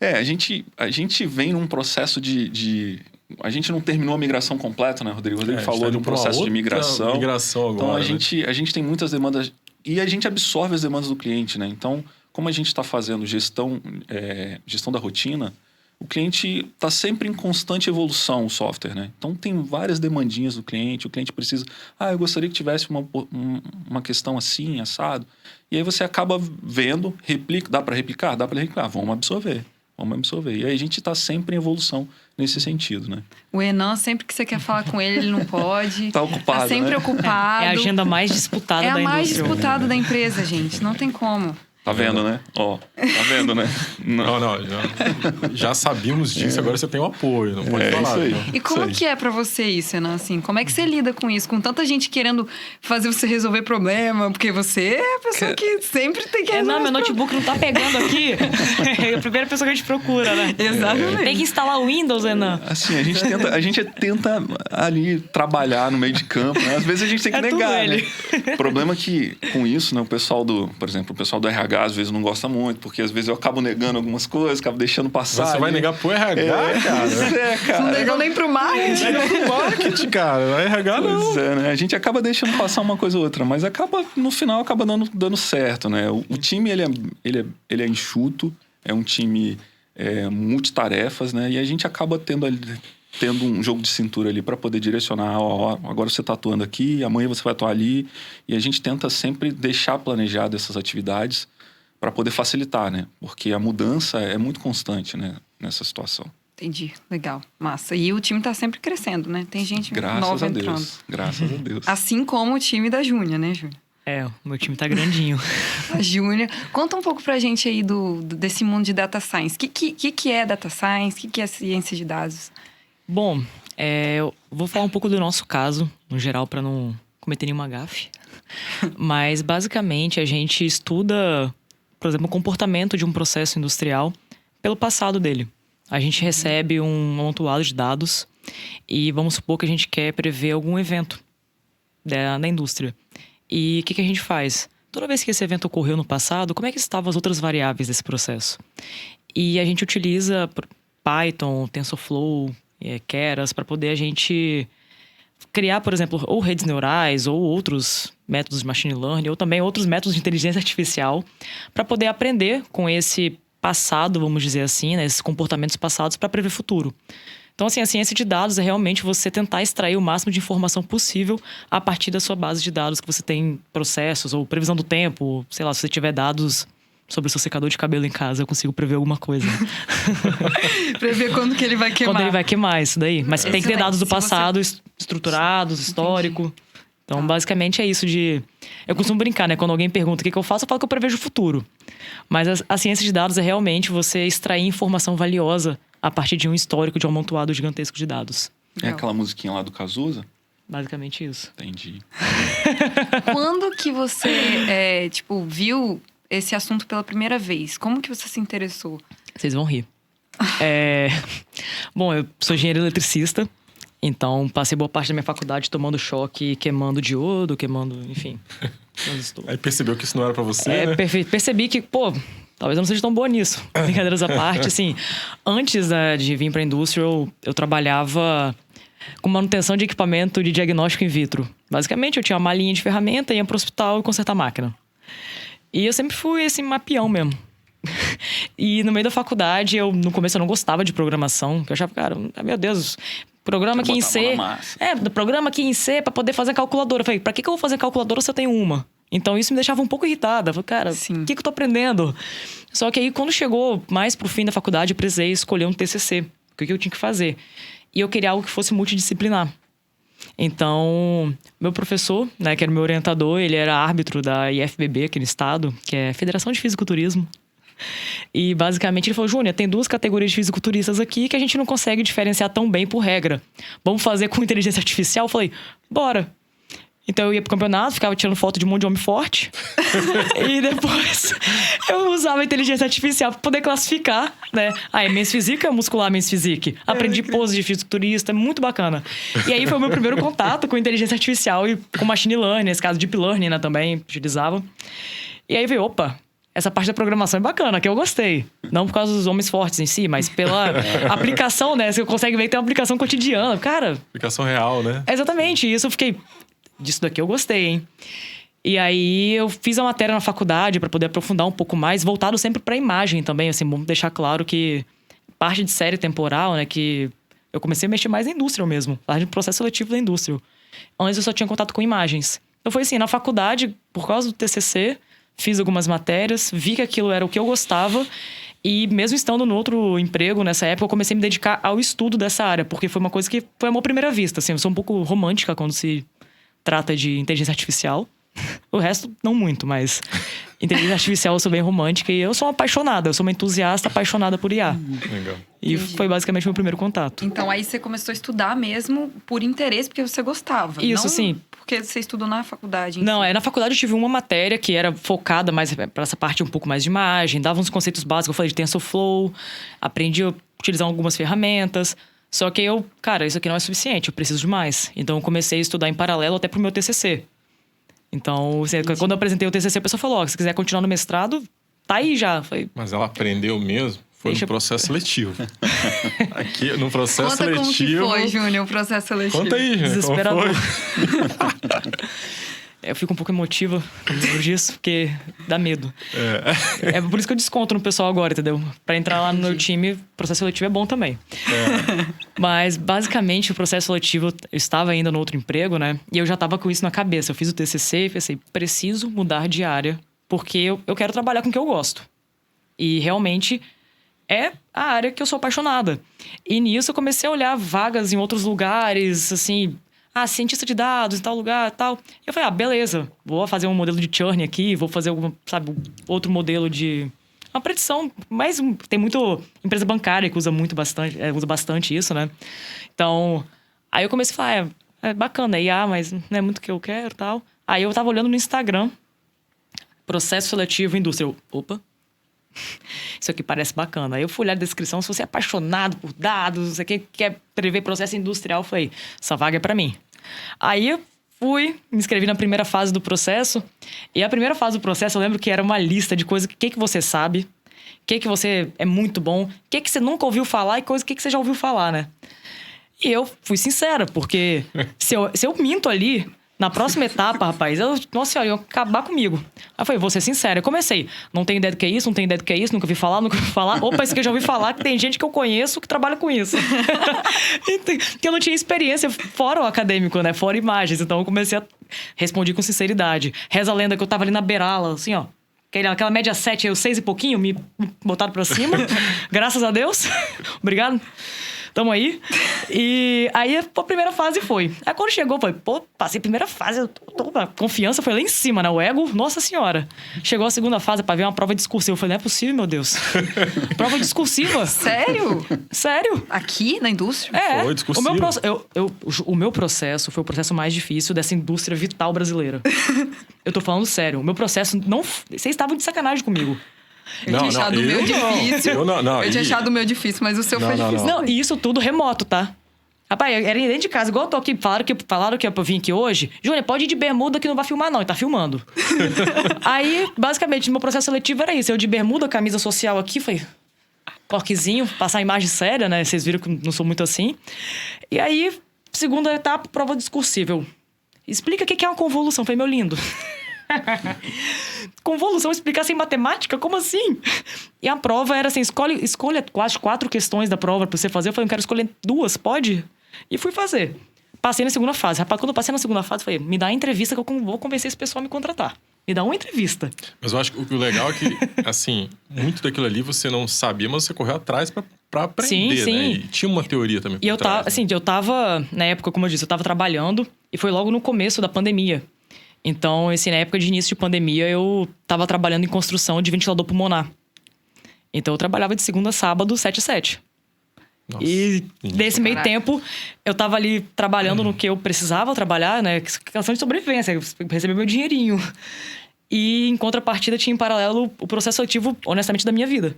A gente vem num processo a gente não terminou a migração completa, né, Rodrigo? O Rodrigo falou de um processo de migração. Agora, então, né? a gente tem muitas demandas e a gente absorve as demandas do cliente, né? Então, como a gente está fazendo gestão da rotina, o cliente está sempre em constante evolução, o software, né? Então, tem várias demandinhas do cliente. O cliente precisa... eu gostaria que tivesse uma questão assim, assado. E aí você acaba vendo, dá para replicar? Dá para replicar. Vamos absorver. E aí a gente está sempre em evolução nesse sentido, né? O Renan, sempre que você quer falar com ele, ele não pode. Tá ocupado, tá sempre né? ocupado. É a agenda mais disputada da indústria. É a mais disputada da empresa, gente. Não tem como. Tá vendo, né? Tá vendo, né? Não, já sabíamos disso, agora você tem o apoio, não pode falar. Isso aí. Então. E como que é pra você isso, Renan? Assim, como é que você lida com isso? Com tanta gente querendo fazer você resolver problema, porque você é a pessoa que sempre tem que resolver. Meu notebook não tá pegando aqui. É a primeira pessoa que a gente procura, né? Exatamente. Tem que instalar o Windows, Renan. Assim, a gente tenta ali trabalhar no meio de campo, né? Às vezes a gente tem que negar, né? O problema é que, com isso, né, por exemplo, o pessoal do RH às vezes não gosta muito, porque às vezes eu acabo negando algumas coisas, acabo deixando passar. Você vai negar pro RH, cara? Cara. Não negou nem pro marketing. Nega pro marketing, cara. O RH não. Pois é, né? A gente acaba deixando passar uma coisa ou outra, mas no final acaba dando certo, né? O time, ele é enxuto, é um time multitarefas, né? E a gente acaba tendo um jogo de cintura ali para poder direcionar, agora você está atuando aqui, amanhã você vai atuar ali, e a gente tenta sempre deixar planejado essas atividades para poder facilitar, né? Porque a mudança é muito constante, né? Nessa situação. Entendi, legal, massa. E o time tá sempre crescendo, né? Tem gente nova entrando. Graças a Deus. Assim como o time da Júnia, né, Júnia? O meu time tá grandinho. A Júnia. Conta um pouco pra gente aí desse mundo de data science. O que é data science? O que é ciência de dados? Bom, eu vou falar um pouco do nosso caso, no geral, para não cometer nenhuma gafe. Mas, basicamente, a gente estuda, por exemplo, o comportamento de um processo industrial pelo passado dele. A gente recebe um amontoado de dados e vamos supor que a gente quer prever algum evento da indústria. E o que a gente faz? Toda vez que esse evento ocorreu no passado, como é que estavam as outras variáveis desse processo? E a gente utiliza Python, TensorFlow, Keras, para poder a gente criar, por exemplo, ou redes neurais ou outros métodos de machine learning ou também outros métodos de inteligência artificial para poder aprender com esse passado, vamos dizer assim, né, esses comportamentos passados para prever futuro. Então, assim, a ciência de dados é realmente você tentar extrair o máximo de informação possível a partir da sua base de dados que você tem processos ou previsão do tempo, sei lá, se você tiver dados sobre o seu secador de cabelo em casa, eu consigo prever alguma coisa. Prever quando que ele vai queimar. Quando ele vai queimar, isso daí. Mas tem que ter dados do passado estruturados, histórico. Então, basicamente é isso de... Eu costumo brincar, né? Quando alguém pergunta o que eu faço, eu falo que eu prevejo o futuro. Mas a ciência de dados é realmente você extrair informação valiosa a partir de um histórico, de um amontoado gigantesco de dados. É aquela musiquinha lá do Cazuza? Basicamente isso. Entendi. Quando que você, viu esse assunto pela primeira vez? Como que você se interessou? Vocês vão rir. Bom, eu sou engenheiro eletricista. Então, passei boa parte da minha faculdade tomando choque, queimando diodo, enfim. Aí percebeu que isso não era pra você, né? Perfeito. Percebi que, talvez eu não seja tão boa nisso. Brincadeiras à parte, assim. Antes de vir pra indústria, eu trabalhava com manutenção de equipamento de diagnóstico in vitro. Basicamente, eu tinha uma malinha de ferramenta, ia pro hospital e consertar a máquina. E eu sempre fui esse mapião mesmo. E no meio da faculdade, no começo eu não gostava de programação. Porque eu achava, cara, meu Deus, programa aqui em C. Programa aqui em C pra poder fazer calculadora. Eu falei, pra que eu vou fazer calculadora se eu tenho uma? Então isso me deixava um pouco irritada. Eu falei, cara, o que eu tô aprendendo? Só que aí, quando chegou mais pro fim da faculdade, eu precisei escolher um TCC. O que eu tinha que fazer? E eu queria algo que fosse multidisciplinar. Então, meu professor, né, que era meu orientador, ele era árbitro da IFBB aqui no estado, que é Federação de Fisiculturismo. E basicamente ele falou, Júnior, tem 2 categorias de fisiculturistas aqui que a gente não consegue diferenciar tão bem por regra. Vamos fazer com inteligência artificial? Eu falei, bora. Então eu ia pro campeonato, ficava tirando foto de um monte de homem forte. E depois eu usava a inteligência artificial pra poder classificar, né? É men's physique, é muscular men's physique. Aprendi pose de fisiculturista, muito bacana. E aí foi o meu primeiro contato com inteligência artificial e com machine learning, nesse caso deep learning, né, também utilizava. E aí veio, opa, essa parte da programação é bacana, que eu gostei. Não por causa dos homens fortes em si, mas pela aplicação, né? Você consegue ver que tem uma aplicação cotidiana. Cara... Aplicação real, né? Exatamente. E isso eu fiquei... Disso daqui eu gostei, hein? E aí eu fiz a matéria na faculdade para poder aprofundar um pouco mais, voltado sempre para imagem também, assim, vamos deixar claro que parte de série temporal, né, que eu comecei a mexer mais na indústria mesmo, parte de processo seletivo da indústria. Antes eu só tinha contato com imagens. Então foi assim, na faculdade, por causa do TCC, fiz algumas matérias, vi que aquilo era o que eu gostava e mesmo estando no outro emprego nessa época, eu comecei a me dedicar ao estudo dessa área, porque foi uma coisa que foi amor à primeira vista, assim, eu sou um pouco romântica quando se trata de inteligência artificial. O resto, não muito, mas inteligência artificial eu sou bem romântica e eu sou uma apaixonada. Eu sou uma entusiasta apaixonada por IA. Legal. E foi basicamente meu primeiro contato. Então aí você começou a estudar mesmo por interesse, porque você gostava. Isso, não sim. Porque você estudou na faculdade. Não, na faculdade eu tive uma matéria que era focada mais para essa parte um pouco mais de imagem, dava uns conceitos básicos, eu falei de TensorFlow, aprendi a utilizar algumas ferramentas. Só que cara, isso aqui não é suficiente, eu preciso de mais. Então eu comecei a estudar em paralelo até pro meu TCC. Então, quando eu apresentei o TCC, a pessoa falou, se quiser continuar no mestrado, tá aí já. Falei, mas ela aprendeu mesmo? Foi no processo seletivo. Aqui, no processo Conta seletivo... como que foi, Júnior, o processo seletivo. Conta aí, Júnior. Desesperador. Eu fico um pouco emotiva por disso, porque dá medo. É por isso que eu desconto no pessoal agora, entendeu? Pra entrar lá no meu time, o processo seletivo é bom também. Mas, basicamente, o processo seletivo, eu estava ainda no outro emprego, né? E eu já tava com isso na cabeça. Eu fiz o TCC e pensei, preciso mudar de área, porque eu quero trabalhar com o que eu gosto. E, realmente, é a área que eu sou apaixonada. E, nisso, eu comecei a olhar vagas em outros lugares, assim... cientista de dados em tal lugar e tal. E eu falei, beleza, vou fazer um modelo de churn aqui, vou fazer outro modelo de... Uma predição, mas tem muito empresa bancária que usa bastante isso, né? Então, aí eu comecei a falar, é bacana, IA, mas não é muito o que eu quero e tal. Aí eu tava olhando no Instagram, processo seletivo indústria. Opa, isso aqui parece bacana. Aí eu fui olhar a descrição, se você é apaixonado por dados, você quer prever processo industrial, eu falei, essa vaga é pra mim. Aí eu fui, me inscrevi na primeira fase do processo. E a primeira fase do processo, eu lembro que era uma lista de coisas, o que você sabe, o que você é muito bom, o que você nunca ouviu falar e coisa que você já ouviu falar, né? E eu fui sincera, porque se eu minto ali... Na próxima etapa, rapaz, nossa senhora, iam acabar comigo. Aí eu falei, vou ser sincero. Eu comecei, não tenho ideia do que é isso, não tenho ideia do que é isso, nunca vi falar. Opa, isso aqui eu já ouvi falar, que tem gente que eu conheço que trabalha com isso. Que eu não tinha experiência fora o acadêmico, né? Fora imagens. Então eu comecei a responder com sinceridade. Reza a lenda que eu tava ali na beirala, assim, ó. Aquela média 7, eu 6 e pouquinho, me botaram pra cima. Graças a Deus. Obrigado. Tamo aí. E aí a primeira fase foi. Aí quando chegou, foi, passei a primeira fase, a confiança foi lá em cima, né? O ego, nossa senhora. Chegou a segunda fase pra ver uma prova discursiva. Eu falei, não é possível, meu Deus. Prova discursiva. Sério? Sério. Aqui na indústria? Foi discursivo. O meu processo foi o processo mais difícil dessa indústria vital brasileira. Eu tô falando sério. O meu processo não... Vocês estavam de sacanagem comigo. Eu tinha achado o meu difícil. Eu tinha achado o meu difícil, mas o seu foi difícil. Não, e isso tudo remoto, tá? Rapaz, era dentro de casa. Igual eu tô aqui, falaram que eu vim aqui hoje. Júnior, pode ir de bermuda que não vai filmar, não. Ele tá filmando. Aí, basicamente, no meu processo seletivo era isso. Eu de bermuda, camisa social aqui, foi... Corquezinho, passar a imagem séria, né? Vocês viram que eu não sou muito assim. E aí, segunda etapa, prova discursiva. explica o que é uma convolução. Eu falei, meu lindo. Convolução, explicar sem matemática? Como assim? E a prova era assim, escolha quase 4 questões da prova pra você fazer. Eu falei, eu quero escolher 2, pode? E fui fazer. Passei na segunda fase. Rapaz, quando eu passei na segunda fase, eu falei, me dá a entrevista que eu vou convencer esse pessoal a me contratar. Me dá uma entrevista. Mas eu acho que o legal é que, assim, muito daquilo ali você não sabia, mas você correu atrás pra aprender, sim. né? E tinha uma teoria também por E eu trás, tava, né? assim, eu tava, na época, como eu disse, eu tava trabalhando e foi logo no começo da pandemia. Então, assim, na época de início de pandemia, eu tava trabalhando em construção de ventilador pulmonar. Então, eu trabalhava de segunda a sábado, 7 às 7. Nossa, E nesse meio Caraca. tempo, eu tava ali trabalhando no que eu precisava trabalhar, né? Questão de sobrevivência, receber meu dinheirinho. E em contrapartida, tinha em paralelo o processo ativo, honestamente, da minha vida.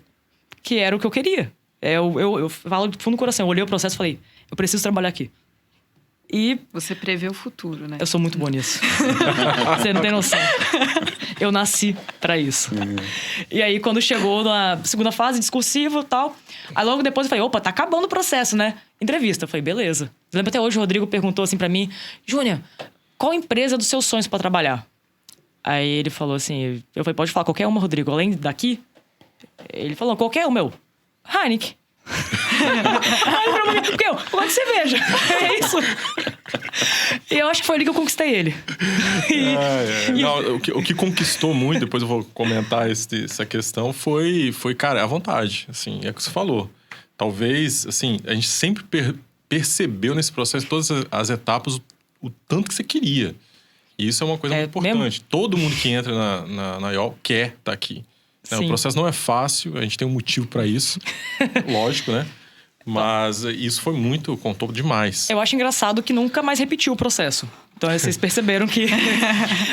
Que era o que eu queria. Eu falo de fundo do coração, eu olhei o processo e falei, eu preciso trabalhar aqui. E Você prevê o futuro, né? eu sou muito bom nisso. Você não tem noção. Eu nasci pra isso. E aí, quando chegou na segunda fase, discursiva e tal... Aí logo depois eu falei, opa, tá acabando o processo, né? Entrevista. Eu falei, beleza. Eu lembro até hoje, o Rodrigo perguntou assim pra mim... Júnior, qual empresa dos seus sonhos pra trabalhar? Aí ele falou assim... Eu falei, pode falar qualquer uma, Rodrigo, além daqui? Ele falou, qualquer uma, Heineken. Porque eu gosto de cerveja. É isso. E eu acho que foi ali que eu conquistei ele. Não, o que conquistou muito, depois eu vou comentar essa questão, foi, cara, a vontade. Assim, é o que você falou. Talvez, assim, a gente sempre percebeu nesse processo, todas as etapas, o tanto que você queria. E isso é uma coisa muito importante. Mesmo? Todo mundo que entra na IOL quer estar aqui. Né? O processo não é fácil, a gente tem um motivo para isso. Lógico, né? Mas isso foi muito, contou demais. Eu acho engraçado que nunca mais repetiu o processo. Então vocês perceberam que...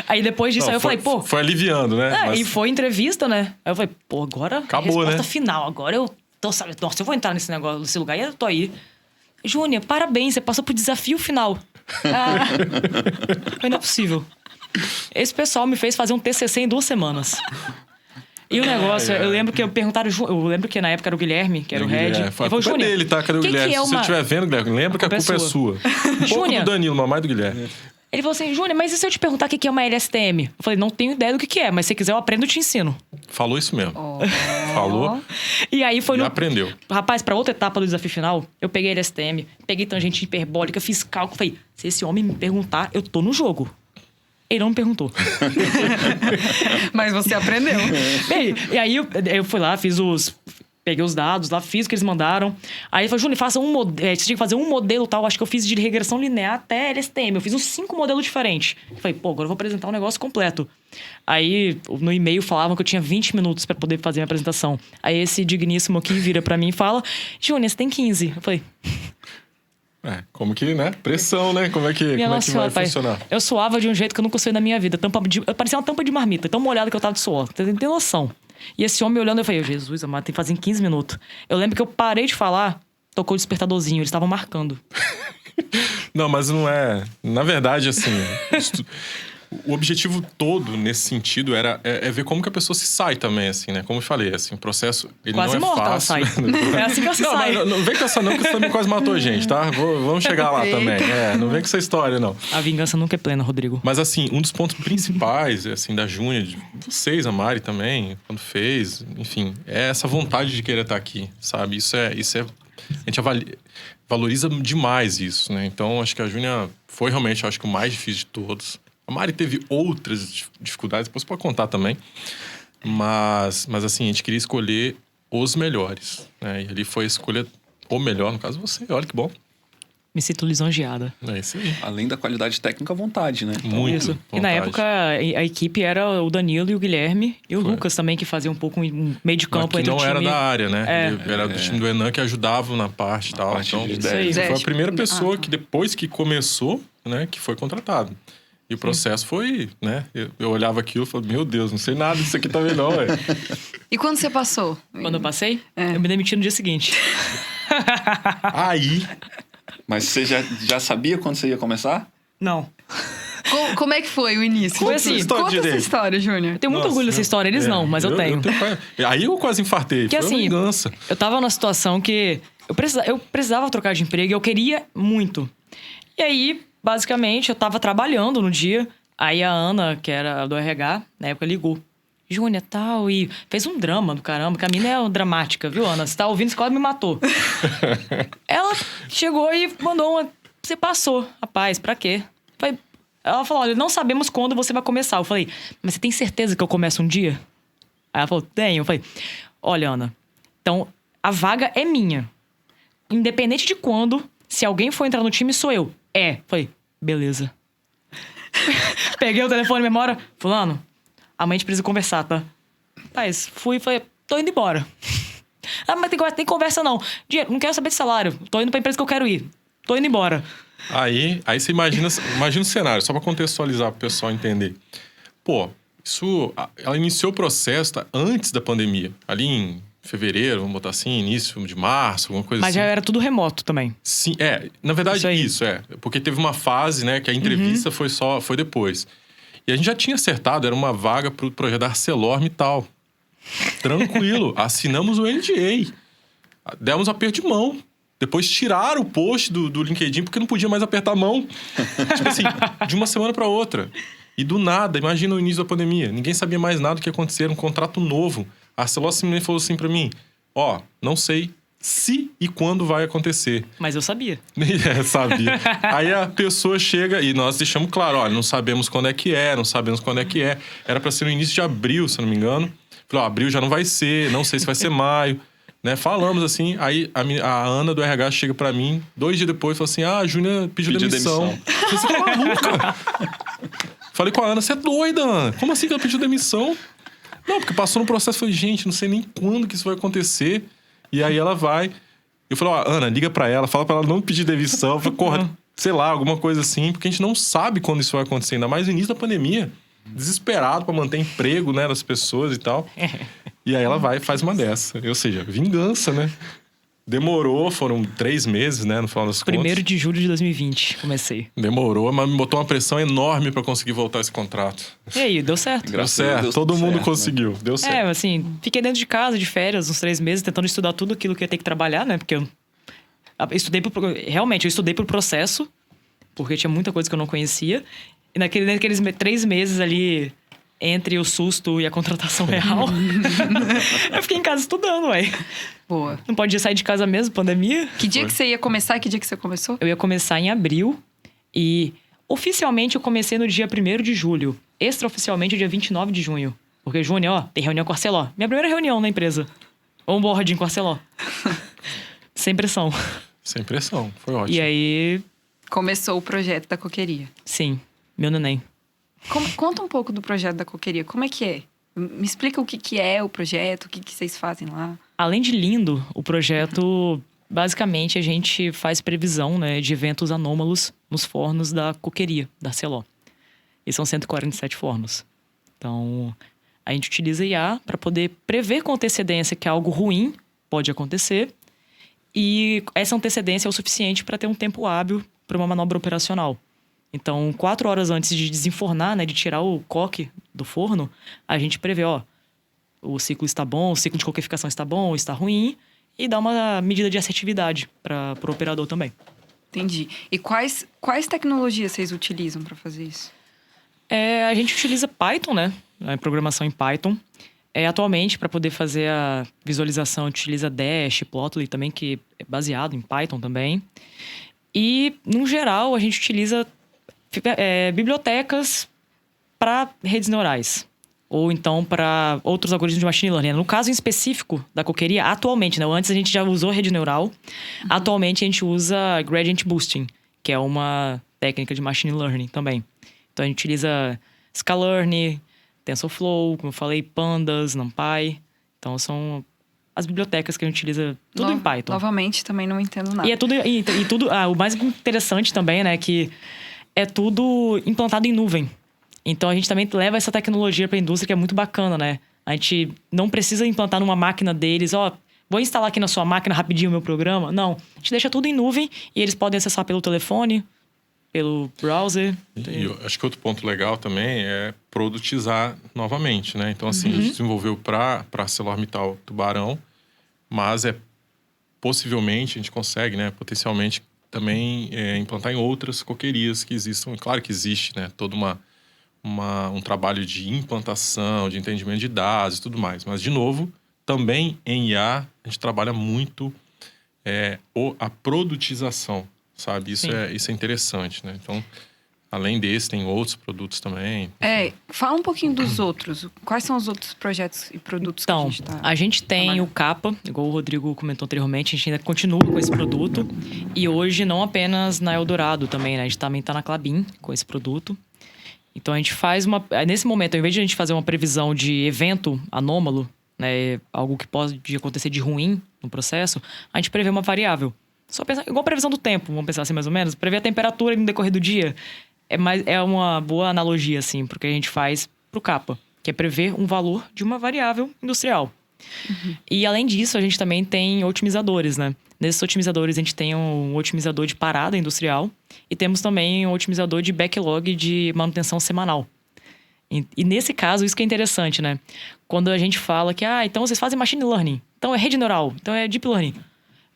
Aí depois disso, Não, aí eu falei, pô... Foi aliviando, né? Mas E foi entrevista, né? Aí eu falei, pô, agora acabou, resposta né? final. Agora eu tô, sabe, nossa, eu vou entrar nesse negócio, nesse lugar e eu tô aí. Júnior, parabéns, você passou pro desafio final. Não é possível. Esse pessoal me fez fazer um TCC em 2 semanas. E o negócio, eu lembro que eu perguntaram... Eu lembro que na época era o Guilherme, que era o head. A culpa é dele, tá? Cadê o Guilherme? Se você estiver vendo, Guilherme, lembra que a culpa é sua. Um pouco Júnior, do Danilo, mas mais do Guilherme. Ele falou assim, Júnior, mas e se eu te perguntar o que é uma LSTM? Eu falei, não tenho ideia do que é, mas se você quiser eu aprendo e te ensino. Falou isso mesmo. Oh. Falou E aí foi e no... aprendeu. Rapaz, pra outra etapa do desafio final, eu peguei LSTM, peguei tangente hiperbólica, fiz cálculo, falei, se esse homem me perguntar, eu tô no jogo. Ele não me perguntou. Mas você aprendeu. E aí eu fui lá, peguei os dados lá, fiz o que eles mandaram. Aí ele falou, Júnior, faça um modelo. Você tinha que fazer um modelo tal. Acho que eu fiz de regressão linear até LSTM. Eu fiz uns 5 modelos diferentes. Eu falei, pô, agora eu vou apresentar um negócio completo. Aí no e-mail falavam que eu tinha 20 minutos pra poder fazer a minha apresentação. Aí esse digníssimo aqui vira pra mim e fala, Júnior, você tem 15. Eu falei... como que, né? Pressão, né? Como é que vai funcionar? Eu suava de um jeito que eu nunca suei na minha vida. Eu parecia uma tampa de marmita, tão molhada que eu tava de suor. Você tem noção. E esse homem olhando, eu falei, Jesus, amado, tem que fazer em 15 minutos. Eu lembro que eu parei de falar, tocou o despertadorzinho, eles estavam marcando. Não, mas não é... Na verdade, assim... O objetivo todo, nesse sentido, é ver como que a pessoa se sai também, assim, né? Como eu falei, assim, o processo, ele Quase não é morta fácil. ela sai. É assim que ela se sai. Não vem com essa não, que você também quase matou a gente, tá? Vamos chegar lá também. Não vem com essa história, não. A vingança nunca é plena, Rodrigo. Mas, assim, um dos pontos principais, assim, da Júnior, de vocês, a Mari também, quando fez, enfim, é essa vontade de querer estar aqui, sabe? Isso é a gente valoriza demais isso, né? Então, acho que a Júnior foi realmente, acho que o mais difícil de todos. A Mari teve outras dificuldades, depois pode contar também. Mas assim, a gente queria escolher os melhores, né? E ali foi a escolha, o melhor, no caso você. Olha que bom. Me sinto lisonjeada. É isso aí. Além da qualidade técnica, vontade, né? Muito. Isso. Vontade. E na época, a equipe era o Danilo e o Guilherme. E o Foi. Lucas também, que fazia um pouco um meio de campo que entre não o time. era da área, né? É. Ele era do time do Enan, que ajudavam na parte e tal. parte Então, de isso aí. você foi a primeira Ah, pessoa que depois que começou, né? Que foi contratado. E o processo foi, né? Eu olhava aquilo e falava, meu Deus, não sei nada disso aqui também não, ué. E quando você passou? Quando eu passei, eu me demiti no dia seguinte. Aí... Mas você já sabia quando você ia começar? Não. Como é que foi o início? Foi assim, Conta essa história, Júnior. Eu tenho muito orgulho dessa história. Eles não, mas eu tenho. Aí eu quase infartei. Porque foi uma assim, vingança. eu tava numa situação que eu precisava trocar de emprego e eu queria muito. E aí, basicamente, eu tava trabalhando no dia. Aí a Ana, que era do RH, na época, ligou. Júnior, tal, e fez um drama do caramba, que a mina é dramática, viu, Ana? Você tá ouvindo, você quase me matou. Ela chegou e mandou uma... Você passou, rapaz, pra quê? Ela falou, olha, não sabemos quando você vai começar. Eu falei, mas você tem certeza que eu começo um dia? Aí ela falou, tenho. Eu falei, olha, Ana, então a vaga é minha. Independente de quando, se alguém for entrar no time, sou eu. Eu falei, beleza. Peguei o telefone, memória, fulano, amanhã a gente precisa conversar, tá? Mas fui e falei, tô indo embora. Mas tem conversa não. Dinheiro, não quero saber de salário. Tô indo pra empresa que eu quero ir. Tô indo embora. Aí você imagina o cenário, só pra contextualizar pro pessoal entender. Pô, ela iniciou o processo antes da pandemia. Ali em fevereiro, vamos botar assim, início de março, alguma coisa Mas assim. já era tudo remoto também. Sim, na verdade isso. Porque teve uma fase, né, que a entrevista foi depois. E a gente já tinha acertado, era uma vaga pro projeto da ArcelorMittal. Tranquilo, assinamos o NDA. Demos aperto de mão. Depois tiraram o post do LinkedIn porque não podia mais apertar a mão. Tipo assim, de uma semana para outra. E do nada, imagina o início da pandemia. Ninguém sabia mais nada do que ia acontecer, um contrato novo. A Arcelor simplesmente falou assim para mim, não sei se e quando vai acontecer. Mas eu sabia. Sabia. Aí a pessoa chega e nós deixamos claro, olha, não sabemos quando é que é, não sabemos quando é que é. Era para ser no início de abril, se eu não me engano. Falei, abril já não vai ser, não sei se vai ser maio. Né? Falamos assim, aí a Ana do RH chega pra mim, 2 dias depois, falou assim, a Júnior pediu demissão. Você tá maluca? Falei com a Ana, você é doida, Ana. Como assim que ela pediu demissão? Não, porque passou no processo, falei, gente, não sei nem quando que isso vai acontecer. E aí ela vai. Eu falei, Ana, liga pra ela, fala pra ela não pedir demissão. Eu falei, corra, sei lá, alguma coisa assim, porque a gente não sabe quando isso vai acontecer, ainda mais no início da pandemia. Desesperado pra manter emprego, né, das pessoas e tal. E aí ela vai e faz uma dessa. Ou seja, vingança, né? Demorou, foram 3 meses, né, no final das contas. 1º de julho de 2020, comecei. Demorou, mas me botou uma pressão enorme pra conseguir voltar esse contrato. E aí, deu certo. Deu certo, todo mundo conseguiu, né? Deu certo. Assim, fiquei dentro de casa, de férias, uns 3 meses, tentando estudar tudo aquilo que ia ter que trabalhar, né? Porque eu estudei pro processo, porque tinha muita coisa que eu não conhecia. E naqueles 3 meses ali, entre o susto e a contratação real, eu fiquei em casa estudando, ué. Boa. Não podia sair de casa mesmo, pandemia. Que dia que você ia começar e que dia que você começou? Eu ia começar em abril e oficialmente eu comecei no dia 1º de julho. Extraoficialmente, dia 29 de junho. Porque junho, tem reunião com a Arcelor. Minha primeira reunião na empresa. Onboarding com a Arcelor. Sem pressão. Sem pressão, foi ótimo. E aí... Começou o projeto da coqueria. Sim, meu neném. Conta um pouco do projeto da coqueria. Como é que é? Me explica o que é o projeto, o que vocês fazem lá. Além de lindo, o projeto, basicamente, a gente faz previsão, né, de eventos anômalos nos fornos da coqueria, da Arcelor. E são 147 fornos. Então, a gente utiliza IA para poder prever com antecedência que algo ruim pode acontecer. E essa antecedência é o suficiente para ter um tempo hábil para uma manobra operacional. Então, 4 horas antes de desenfornar, né, de tirar o coque do forno, a gente prevê, o ciclo está bom, o ciclo de coqueificação está bom, está ruim, e dá uma medida de assertividade para o operador também. Entendi. E quais tecnologias vocês utilizam para fazer isso? A gente utiliza Python, né? A programação em Python. Atualmente, para poder fazer a visualização, a gente utiliza Dash, Plotly também, que é baseado em Python também. E, no geral, a gente utiliza bibliotecas para redes neurais. Ou então para outros algoritmos de machine learning. No caso em específico da coqueria, atualmente, né? Antes a gente já usou rede neural. Atualmente a gente usa gradient boosting, que é uma técnica de machine learning também. Então a gente utiliza Scalearn, TensorFlow, como eu falei, Pandas, NumPy. Então são as bibliotecas que a gente utiliza tudo em Python. Novamente, também não entendo nada. E é tudo... o mais interessante também, né? Que é tudo implantado em nuvem. Então, a gente também leva essa tecnologia para a indústria, que é muito bacana, né? A gente não precisa implantar numa máquina deles, vou instalar aqui na sua máquina rapidinho o meu programa. Não, a gente deixa tudo em nuvem e eles podem acessar pelo telefone, pelo browser. E eu acho que outro ponto legal também é produtizar novamente, né? Então, assim, a gente desenvolveu para ArcelorMittal Tubarão, mas possivelmente a gente consegue, né? Potencialmente também implantar em outras coquerias que existam. Claro que existe, né? Todo um trabalho de implantação, de entendimento de dados e tudo mais. Mas, de novo, também em IA, a gente trabalha muito a produtização, sabe? Isso é interessante, né? Então, além desse, tem outros produtos também. Fala um pouquinho dos outros. Quais são os outros projetos e produtos Então, que a gente tem o Capa, igual o Rodrigo comentou anteriormente, a gente ainda continua com esse produto. E hoje, não apenas na Eldorado também, né? A gente também está na Klabin com esse produto. Então, a gente faz nesse momento, ao invés de a gente fazer uma previsão de evento anômalo, né? Algo que pode acontecer de ruim no processo, a gente prevê uma variável. Só pensar, igual a previsão do tempo, vamos pensar assim mais ou menos. Prever a temperatura no decorrer do dia. É uma boa analogia, assim, porque a gente faz pro Capa, que é prever um valor de uma variável industrial. Uhum. E, além disso, a gente também tem otimizadores, né? Nesses otimizadores, a gente tem um otimizador de parada industrial e temos também um otimizador de backlog de manutenção semanal. E nesse caso, isso que é interessante, né? Quando a gente fala que, então vocês fazem machine learning, então é rede neural, então é deep learning.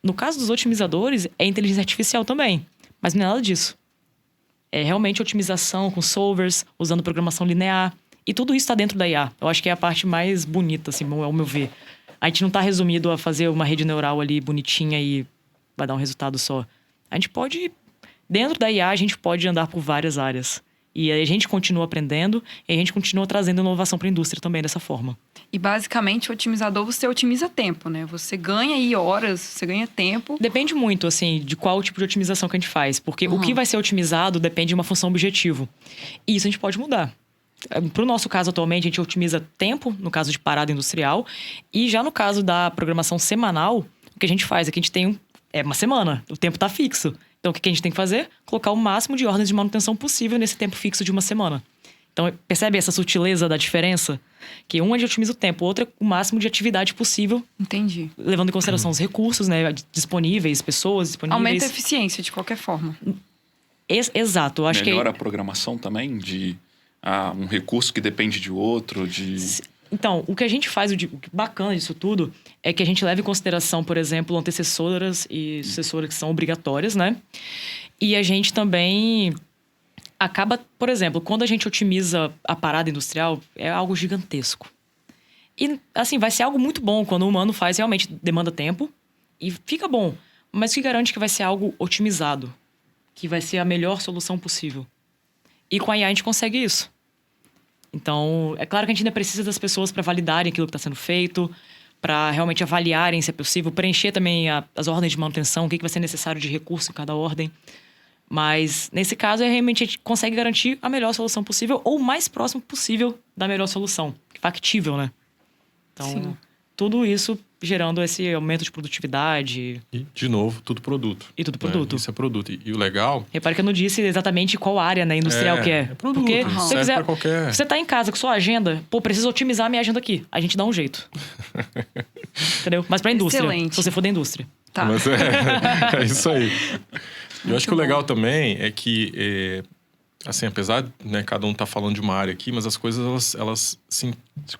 No caso dos otimizadores, é inteligência artificial também, mas não é nada disso. É realmente otimização com solvers, usando programação linear. E tudo isso está dentro da IA. Eu acho que é a parte mais bonita, assim, ao meu ver. A gente não está resumido a fazer uma rede neural ali bonitinha e vai dar um resultado só. A gente pode... Dentro da IA, a gente pode andar por várias áreas. E a gente continua aprendendo e a gente continua trazendo inovação para a indústria também dessa forma. E, basicamente, o otimizador, você otimiza tempo, né? Você ganha aí horas, você ganha tempo. Depende muito, assim, de qual tipo de otimização que a gente faz. Porque o que vai ser otimizado depende de uma função objetivo. E isso a gente pode mudar. Para o nosso caso, atualmente, a gente otimiza tempo, no caso de parada industrial. E já no caso da programação semanal, o que a gente faz é que a gente tem uma semana, o tempo está fixo. Então, o que a gente tem que fazer? Colocar o máximo de ordens de manutenção possível nesse tempo fixo de uma semana. Então, percebe essa sutileza da diferença? Que um a gente otimiza o tempo, o outro é o máximo de atividade possível. Entendi. Levando em consideração os recursos, né? Disponíveis, pessoas disponíveis. Aumenta a eficiência, de qualquer forma. Exato. Eu acho Melhora a programação também de um recurso que depende de outro, Então, o que a gente faz, o bacana disso tudo, é que a gente leva em consideração, por exemplo, antecessoras e sucessoras que são obrigatórias, né? E a gente também acaba, por exemplo, quando a gente otimiza a parada industrial, é algo gigantesco. E, assim, vai ser algo muito bom quando o humano faz, realmente demanda tempo e fica bom. Mas que garante que vai ser algo otimizado, que vai ser a melhor solução possível. E com a IA a gente consegue isso. Então, é claro que a gente ainda precisa das pessoas para validarem aquilo que está sendo feito, para realmente avaliarem se é possível, preencher também as ordens de manutenção, o que vai ser necessário de recurso em cada ordem. Mas, nesse caso, realmente a gente consegue garantir a melhor solução possível ou o mais próximo possível da melhor solução. Factível, né? Então, sim, tudo isso gerando esse aumento de produtividade. E, de novo, tudo produto. E tudo produto. Isso é produto. E o legal... Repare que eu não disse exatamente qual área, né, industrial que é. É produto. Porque se você quiser, qualquer... você tá em casa com sua agenda, preciso otimizar a minha agenda aqui. A gente dá um jeito. Entendeu? Mas pra indústria. Excelente. Se você for da indústria. Tá. Mas é isso aí. Eu acho que o legal também é que... assim, apesar de cada um tá falando de uma área aqui, mas as coisas elas se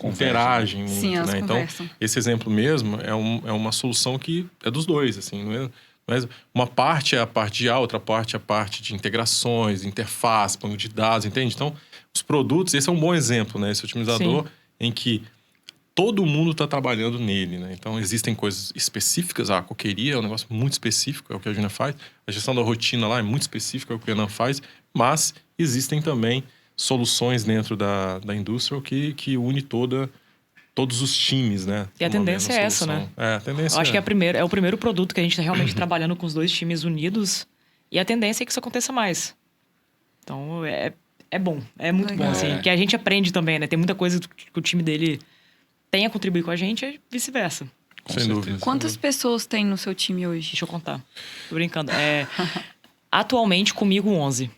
interagem muito, sim, elas né? Então, conversam. esse exemplo mesmo é uma solução que é dos dois, assim, não é uma parte é a parte de IA, outra parte é a parte de integrações, interface, banco de dados, entende? Então, os produtos, esse é um bom exemplo, né? Esse otimizador em que todo mundo está trabalhando nele, né? Então, existem coisas específicas. A coqueria é um negócio muito específico, é o que a Júnia faz. A gestão da rotina lá é muito específica, é o que a Renan faz. Mas existem também soluções dentro da indústria que une todos os times, né? E a tendência é essa, né? A tendência Eu acho que é o primeiro produto que a gente está realmente trabalhando com os dois times unidos. E a tendência é que isso aconteça mais. Então, é bom. É muito bom, assim. Que a gente aprende também, né? Tem muita coisa que o time dele tem a contribuir com a gente e vice-versa. Sem dúvida. Quantas pessoas tem no seu time hoje? Deixa eu contar. Tô brincando. Atualmente, comigo, 11.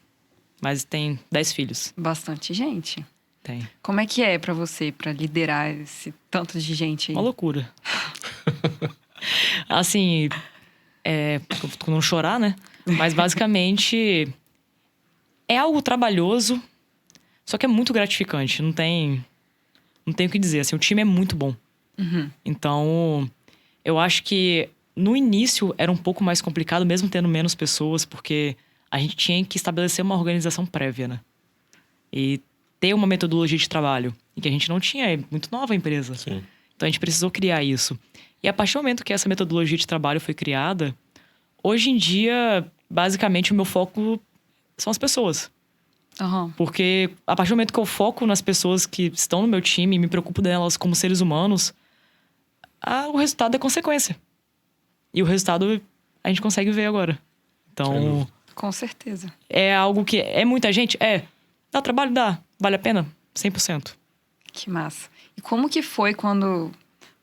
Mas tem 10 filhos. Bastante gente. Tem. Como é que é pra você, pra liderar esse tanto de gente aí? Uma loucura. Assim, pra não chorar, né? Mas basicamente é algo trabalhoso, só que é muito gratificante. Não tem o que dizer. Assim, o time é muito bom. Uhum. Então, eu acho que no início era um pouco mais complicado, mesmo tendo menos pessoas, porque a gente tinha que estabelecer uma organização prévia, né? E ter uma metodologia de trabalho, que a gente não tinha, é muito nova a empresa. Sim. Então a gente precisou criar isso. E a partir do momento que essa metodologia de trabalho foi criada, hoje em dia, basicamente, o meu foco são as pessoas. Aham. Porque a partir do momento que eu foco nas pessoas que estão no meu time e me preocupo delas como seres humanos, o resultado é consequência. E o resultado a gente consegue ver agora. Então, Com certeza. é algo que é muita gente? Dá trabalho? Dá. Vale a pena? 100%. Que massa. E como que foi quando,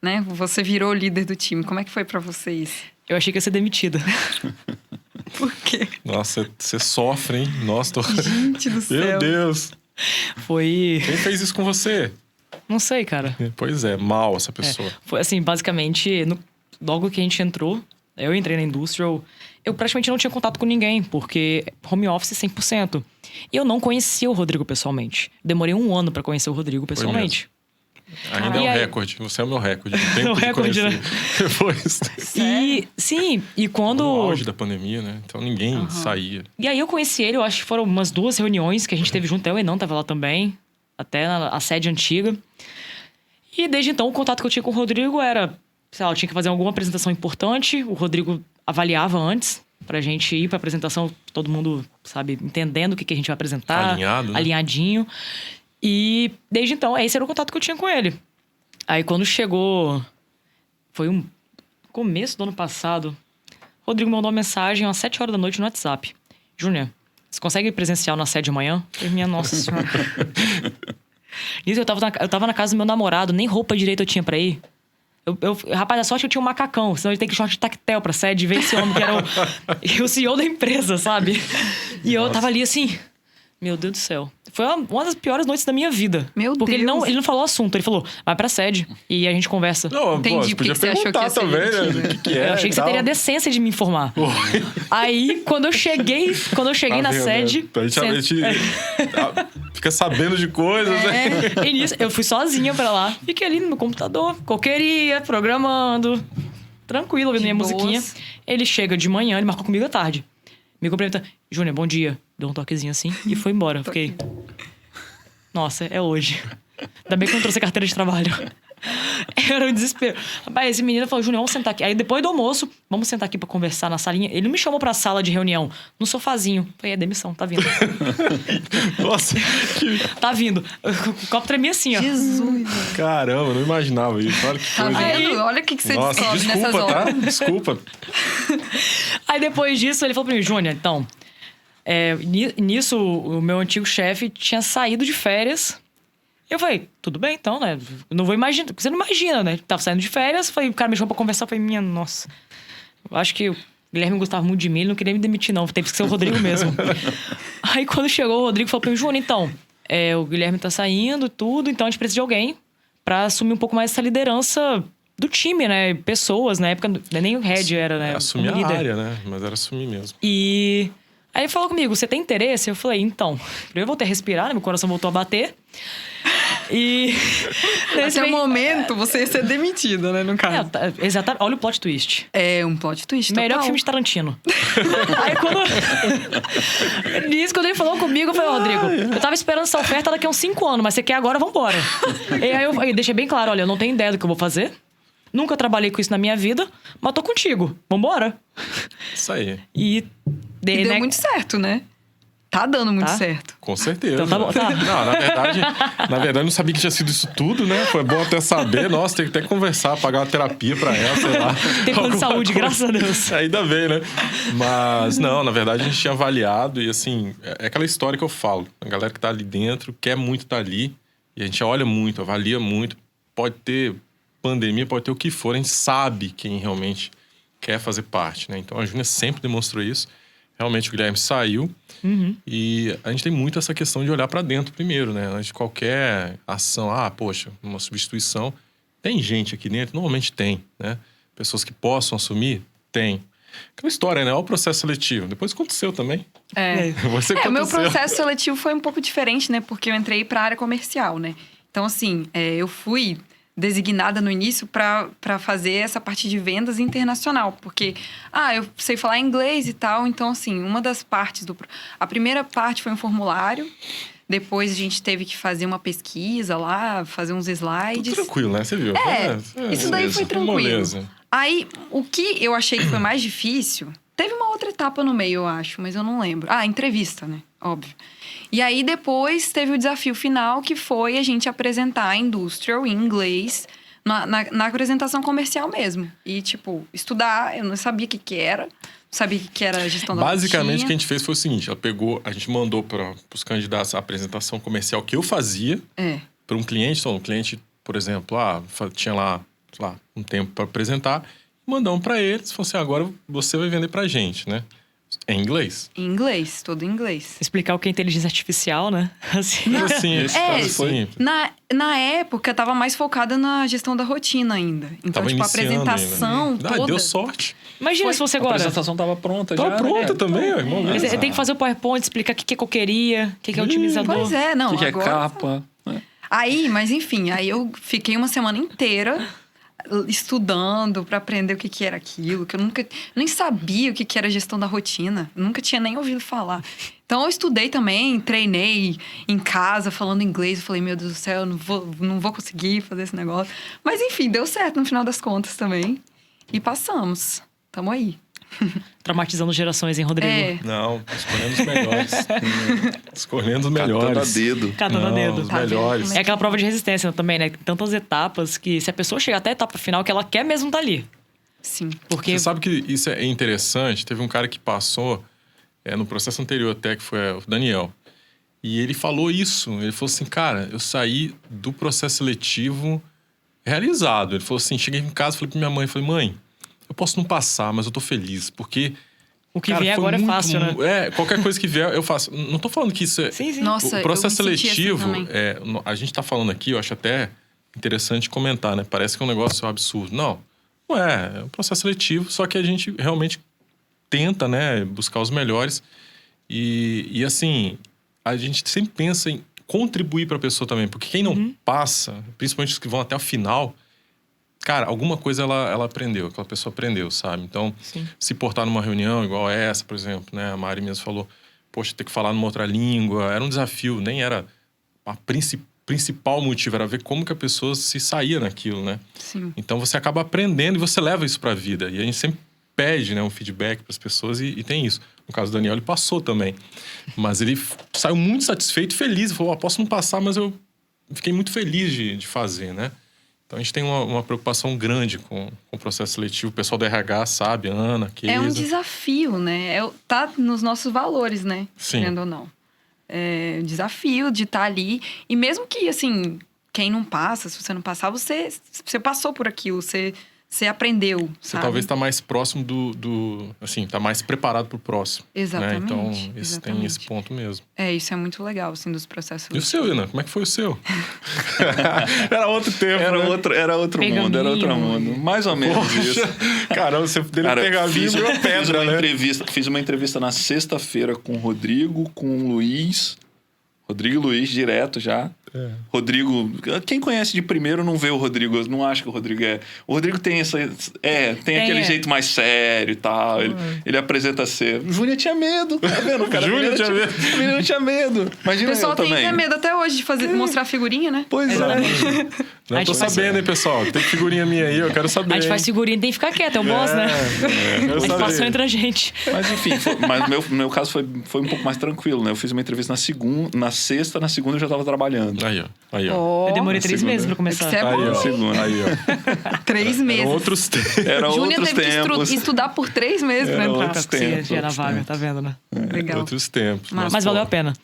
né, você virou líder do time? Como é que foi pra vocês? Eu achei que ia ser demitida. Por quê? Nossa, você sofre, hein? Nossa, Gente do céu. Meu Deus. Foi... Quem fez isso com você? Não sei, cara. Pois é, mal essa pessoa. Foi assim, basicamente, logo que a gente entrou, eu entrei na Industrial, eu praticamente não tinha contato com ninguém, porque home office 100%. E eu não conhecia o Rodrigo pessoalmente. Demorei 1 ano pra conhecer o Rodrigo pessoalmente. Ainda é um recorde. Você é o meu recorde. De tempo O recorde, de conhecer. né? Depois. E, sim, e quando... No auge da pandemia, né? Então ninguém saía. E aí eu conheci ele, eu acho que foram umas 2 reuniões que a gente teve junto. O Enan tava lá também, até na sede antiga. E desde então o contato que eu tinha com o Rodrigo era... Sei lá, eu tinha que fazer alguma apresentação importante. O Rodrigo avaliava antes pra gente ir pra apresentação. Todo mundo, sabe, entendendo o que a gente vai apresentar. Alinhado, né? Alinhadinho. E desde então, esse era o contato que eu tinha com ele. Aí quando chegou... Foi começo do ano passado. O Rodrigo mandou uma mensagem às 7 horas da noite no WhatsApp. Júnior, você consegue ir presencial na sede amanhã? Eu falei, minha nossa senhora. Nisso eu tava na casa do meu namorado, nem roupa direita eu tinha pra ir. Rapaz, a sorte que eu tinha um macacão, senão ele tem que ir short de tactel pra sede e ver esse homem que era o CEO da empresa, sabe? E eu tava ali assim... Meu Deus do céu. Foi uma das piores noites da minha vida. Meu porque Deus. Ele não falou o assunto. Ele falou, vai pra sede e a gente conversa. Não, Entendi, você podia porque você achou que perguntar ia ser também, né? demitido. Do que é. Eu achei que você teria a decência de me informar. Aí, quando eu cheguei na sede... A gente fica sabendo de coisas, né? E nisso, eu fui sozinha pra lá. Fiquei ali no meu computador, coqueria, programando. Tranquilo, ouvindo De minha boas. musiquinha. Ele chega de manhã, ele marcou comigo à tarde. Me cumprimenta. Júnior, bom dia. Deu um toquezinho assim e foi embora. Fiquei... Nossa, é hoje. Ainda bem que eu não trouxe carteira de trabalho. Era um desespero. Rapaz, esse menino falou, Júnior, vamos sentar aqui. Aí depois do almoço, vamos sentar aqui pra conversar na salinha. Ele me chamou pra sala de reunião, no sofazinho. Falei, demissão, tá vindo. Nossa, Tá vindo. O copo tremia assim, ó. Jesus. caramba, não imaginava isso. Olha que Tá coisa. vendo? Olha o que você Nossa, descobre nessas desculpa, tá? horas. Desculpa. Aí depois disso, ele falou pra mim, Júnior, então... nisso, o meu antigo chefe tinha saído de férias. Eu falei, tudo bem então, né? Não vou imaginar. Você não imagina, né? Tava saindo de férias, falei, o cara me chamou pra conversar. Falei, minha nossa. Eu acho que o Guilherme gostava muito de mim, ele não queria me demitir, não. Teve que ser o Rodrigo mesmo. Aí quando chegou, o Rodrigo falou pra mim, Júnior, então, o Guilherme tá saindo, tudo, então a gente precisa de alguém pra assumir um pouco mais essa liderança do time, né? Pessoas, na época, nem o head era, né? Assumir como a líder. área, né? Mas era assumir mesmo. E aí ele falou comigo, você tem interesse? Eu falei, então, primeiro eu voltei a respirar, né? Meu coração voltou a bater. E... Nesse momento, você ia ser demitida, né, no caso. Exatamente. Olha o plot twist. É um plot twist Melhor total. que filme de Tarantino. Aí quando ele falou comigo, eu falei, Rodrigo, eu tava esperando essa oferta daqui a uns 5 anos, mas você quer agora, vambora. E aí eu deixei bem claro, olha, eu não tenho ideia do que eu vou fazer. Nunca trabalhei com isso na minha vida, mas tô contigo. Vambora. Isso aí. E deu muito certo, né? Tá dando muito Tá. certo. Com certeza. Então tá bom, tá. Não, na verdade, eu não sabia que tinha sido isso tudo, né? Foi bom até saber. Nossa, tem que até conversar, pagar uma terapia pra ela, sei lá. Tem plano de Alguma saúde, coisa. graças a Deus. Ainda bem, né? Mas, não, na verdade, a gente tinha avaliado e, assim, é aquela história que eu falo. A galera que tá ali dentro quer muito estar ali e a gente olha muito, avalia muito. Pode ter pandemia, pode ter o que for, a gente sabe quem realmente quer fazer parte, né? Então, a Júnia sempre demonstrou isso. Realmente, o Guilherme saiu. E a gente tem muito essa questão de olhar para dentro primeiro, né? Antes de qualquer ação, poxa, uma substituição. Tem gente aqui dentro? Normalmente tem, né? Pessoas que possam assumir? Tem. Aquela história, né? Olha o processo seletivo. Depois aconteceu também. Você O meu aconteceu. processo seletivo foi um pouco diferente, né? Porque eu entrei pra área comercial, né? Então, assim, eu fui designada no início para fazer essa parte de vendas internacional. Porque, eu sei falar inglês e tal. Então, assim, uma das partes a primeira parte foi um formulário. Depois a gente teve que fazer uma pesquisa lá, fazer uns slides. Tudo tranquilo, né? Você viu? Isso daí foi tranquilo. Moleza. Aí, o que eu achei que foi mais difícil... Teve uma outra etapa no meio, eu acho, mas eu não lembro. Entrevista, né? Óbvio. E aí, depois, teve o desafio final, que foi a gente apresentar a Industrial em inglês, na apresentação comercial mesmo. E, tipo, estudar, eu não sabia o que era. Não sabia o que era a gestão da Basicamente, o que a gente fez foi o seguinte. A gente mandou para os candidatos a apresentação comercial que eu fazia. Para um cliente. Então, um cliente, por exemplo, tinha lá, sei lá, um tempo para apresentar. Mandamos para eles, falou assim, agora você vai vender pra gente, né? Em inglês. Em inglês, todo em inglês. Explicar o que é inteligência artificial, né? Assim. Na época, tava mais focada na gestão da rotina ainda. Então, tava tipo, a apresentação ainda. toda... Deu sorte. Imagina se você agora... A apresentação tava pronta já. Tava pronta também, ó, irmão. Mas tem que fazer o PowerPoint, explicar o que é coqueria, o que é otimizador. Pois é, não. O que é capa. Aí, mas enfim, aí eu fiquei uma semana inteira... estudando para aprender o que era aquilo, que eu nem sabia o que era gestão da rotina, nunca tinha nem ouvido falar. Então eu estudei também, treinei em casa falando inglês, eu falei, meu Deus do céu, eu não vou conseguir fazer esse negócio. Mas enfim, deu certo no final das contas também. E passamos. Tamo aí. Traumatizando gerações, hein, Rodrigo? Não, escolhendo os melhores. Escolhendo os melhores. Catando a dedo. Catando a dedo. Os melhores. É aquela prova de resistência também, né? Tem tantas etapas que se a pessoa chegar até a etapa final, que ela quer mesmo tá ali. Sim. Porque... Você sabe que isso é interessante? Teve um cara que passou no processo anterior até, que foi o Daniel. E ele falou isso. Ele falou assim, cara, eu saí do processo seletivo realizado. Ele falou assim, cheguei em casa, falei pra minha mãe, mãe, eu posso não passar, mas eu tô feliz, porque... O que vier agora é fácil, né? Qualquer coisa que vier, eu faço. Não tô falando que isso é... Sim. Nossa, o processo eu me senti seletivo, assim também. a gente tá falando aqui, eu acho até interessante comentar, né? Parece que é um negócio absurdo. Não é. É um processo seletivo, só que a gente realmente tenta, né? Buscar os melhores. E assim, a gente sempre pensa em contribuir para a pessoa também. Porque quem não passa, principalmente os que vão até o final... Cara, alguma coisa ela aprendeu, aquela pessoa aprendeu, sabe? Então, se portar numa reunião igual essa, por exemplo, né? A Mari mesmo falou, poxa, ter que falar numa outra língua, era um desafio, nem era a principal motivo, era ver como que a pessoa se saía naquilo, né? Sim. Então, você acaba aprendendo e você leva isso pra vida. E a gente sempre pede, né, um feedback pras pessoas e tem isso. No caso do Daniel, ele passou também. Mas ele saiu muito satisfeito e feliz. Ele falou, posso não passar, mas eu fiquei muito feliz de fazer, né? Então, a gente tem uma preocupação grande com o processo seletivo. O pessoal do RH sabe, Ana, Keisa. É um desafio, né? Tá nos nossos valores, né? Sim. Querendo ou não. É um desafio de estar ali. E mesmo que, assim, quem não passa, se você não passar, você passou por aquilo, você aprendeu, Você sabe? talvez tá mais próximo assim, tá mais preparado pro próximo. Exatamente. Né? Então, exatamente. tem esse ponto mesmo. Isso é muito legal, assim, dos processos. E o seu, Ana? Como é que foi o seu? Era outro tempo, Era né? outro mundo, era outro mundo. Mais ou menos isso. Caramba, você dele pegar vinho e uma pedra, né? Fiz uma entrevista na sexta-feira com o Rodrigo, com o Luiz. Rodrigo e Luiz, direto já. Rodrigo... Quem conhece de primeiro não vê o Rodrigo. Eu não acho que o Rodrigo é... O Rodrigo tem tem aquele jeito mais sério e tal. Ele apresenta ser... O Júnior tinha medo. Tá vendo, cara? Júnior tinha medo. O menino tinha medo. Imagina O pessoal eu tem também. até medo até hoje de mostrar figurinha, né? Pois é. Não, eu tô sabendo, hein, pessoal? Tem figurinha minha aí, eu quero saber. A gente faz figurinha, tem que ficar quieto, é o boss, né? Quero A passou saber. entre a gente. Mas enfim, meu caso foi um pouco mais tranquilo, né? Eu fiz uma entrevista na sexta, na segunda eu já tava trabalhando. Aí, ó. Eu demorei 3 meses pra começar. Isso é Aí, bom. ó. Segunda. Aí, ó. 3 meses. Eram outros tempos. Eram Júnior outros teve tempos. que estudar por 3 meses pra Eram entrar. outros Pra tempos, conseguir na outros vaga, tempos. tá vendo, né? Legal. Outros tempos. Mas valeu a pena.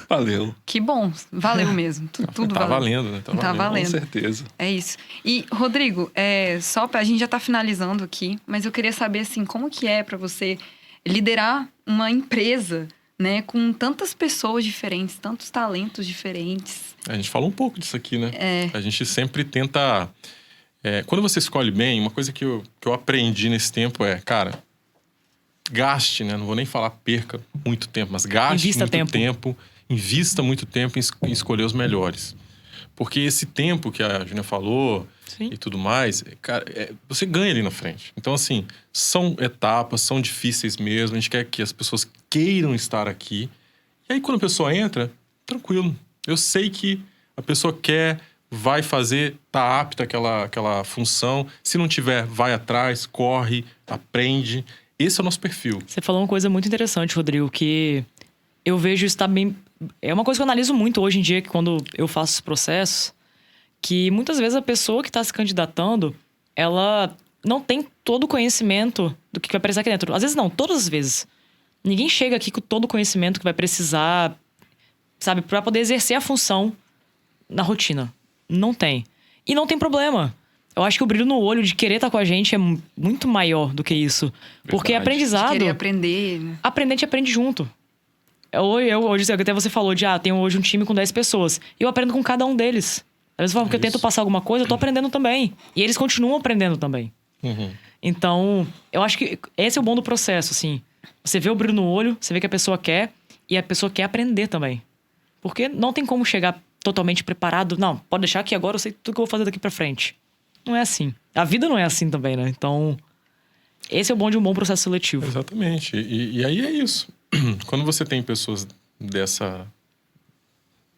Valeu. Que bom. Valeu mesmo. Tudo Tá valeu. valendo, né? Tá valendo. Com certeza. É isso. E, Rodrigo, a gente já tá finalizando aqui, mas eu queria saber, assim, como que é pra você liderar uma empresa, né? Com tantas pessoas diferentes, tantos talentos diferentes. A gente falou um pouco disso aqui, né? A gente sempre tenta... quando você escolhe bem, uma coisa que eu aprendi nesse tempo cara, gaste, né? Não vou nem falar perca muito tempo, mas gaste Invista muito tempo. Invista muito tempo em escolher os melhores. Porque esse tempo que a Júnia falou Sim. e tudo mais, cara, você ganha ali na frente. Então, assim, são etapas, são difíceis mesmo. A gente quer que as pessoas queiram estar aqui. E aí, quando a pessoa entra, tranquilo. Eu sei que a pessoa quer, vai fazer, tá apta àquela função. Se não tiver, vai atrás, corre, aprende. Esse é o nosso perfil. Você falou uma coisa muito interessante, Rodrigo, que eu vejo isso também. É uma coisa que eu analiso muito hoje em dia, que quando eu faço os processos, que muitas vezes a pessoa que está se candidatando, ela não tem todo o conhecimento do que vai precisar aqui dentro. Às vezes não, todas as vezes. Ninguém chega aqui com todo o conhecimento que vai precisar, sabe, para poder exercer a função na rotina. Não tem. E não tem problema. Eu acho que o brilho no olho de querer estar com a gente é muito maior do que isso. Porque Verdade. aprendizado... Querer aprender, né? Aprender, a gente aprende junto. Hoje, até você falou de, tenho hoje um time com 10 pessoas. E eu aprendo com cada um deles. Às vezes, porque eu tento passar alguma coisa, eu tô aprendendo também. E eles continuam aprendendo também. Uhum. Então, eu acho que esse é o bom do processo, assim. Você vê o brilho no olho, você vê que a pessoa quer, e a pessoa quer aprender também. Porque não tem como chegar totalmente preparado. Não, pode deixar que agora eu sei tudo que eu vou fazer daqui pra frente. Não é assim. A vida não é assim também, né? Então, esse é o bom de um bom processo seletivo. Exatamente. E aí é isso. Quando você tem pessoas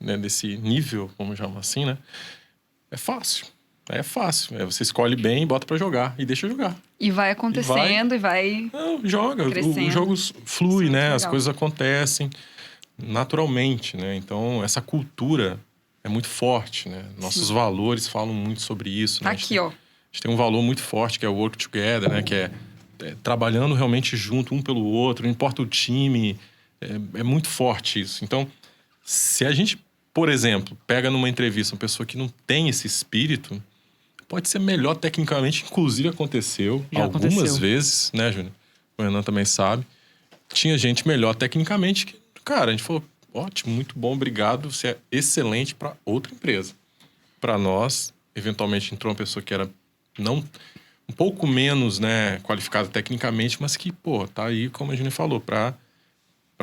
desse nível, vamos chamar assim, né? É fácil. É fácil. Você escolhe bem, bota pra jogar e deixa jogar. E vai acontecendo e vai... Não, joga. Crescendo. O jogo flui, Isso é né? muito As legal. coisas acontecem naturalmente, né? Então, essa cultura é muito forte, né? Nossos valores falam muito sobre isso. Tá né? aqui, ó. A gente tem um valor muito forte, que é o work together, né? Que é trabalhando realmente junto, um pelo outro, não importa o time. É muito forte isso. Então, se a gente, por exemplo, pega numa entrevista uma pessoa que não tem esse espírito, pode ser melhor tecnicamente, inclusive aconteceu Já algumas aconteceu. vezes, né, Júnior? O Renan também sabe. Tinha gente melhor tecnicamente que, cara, a gente falou, ótimo, muito bom, obrigado, você é excelente para outra empresa. Para nós, eventualmente entrou uma pessoa que era um pouco menos, né, qualificada tecnicamente, mas que, pô, tá aí, como a Júnior falou, para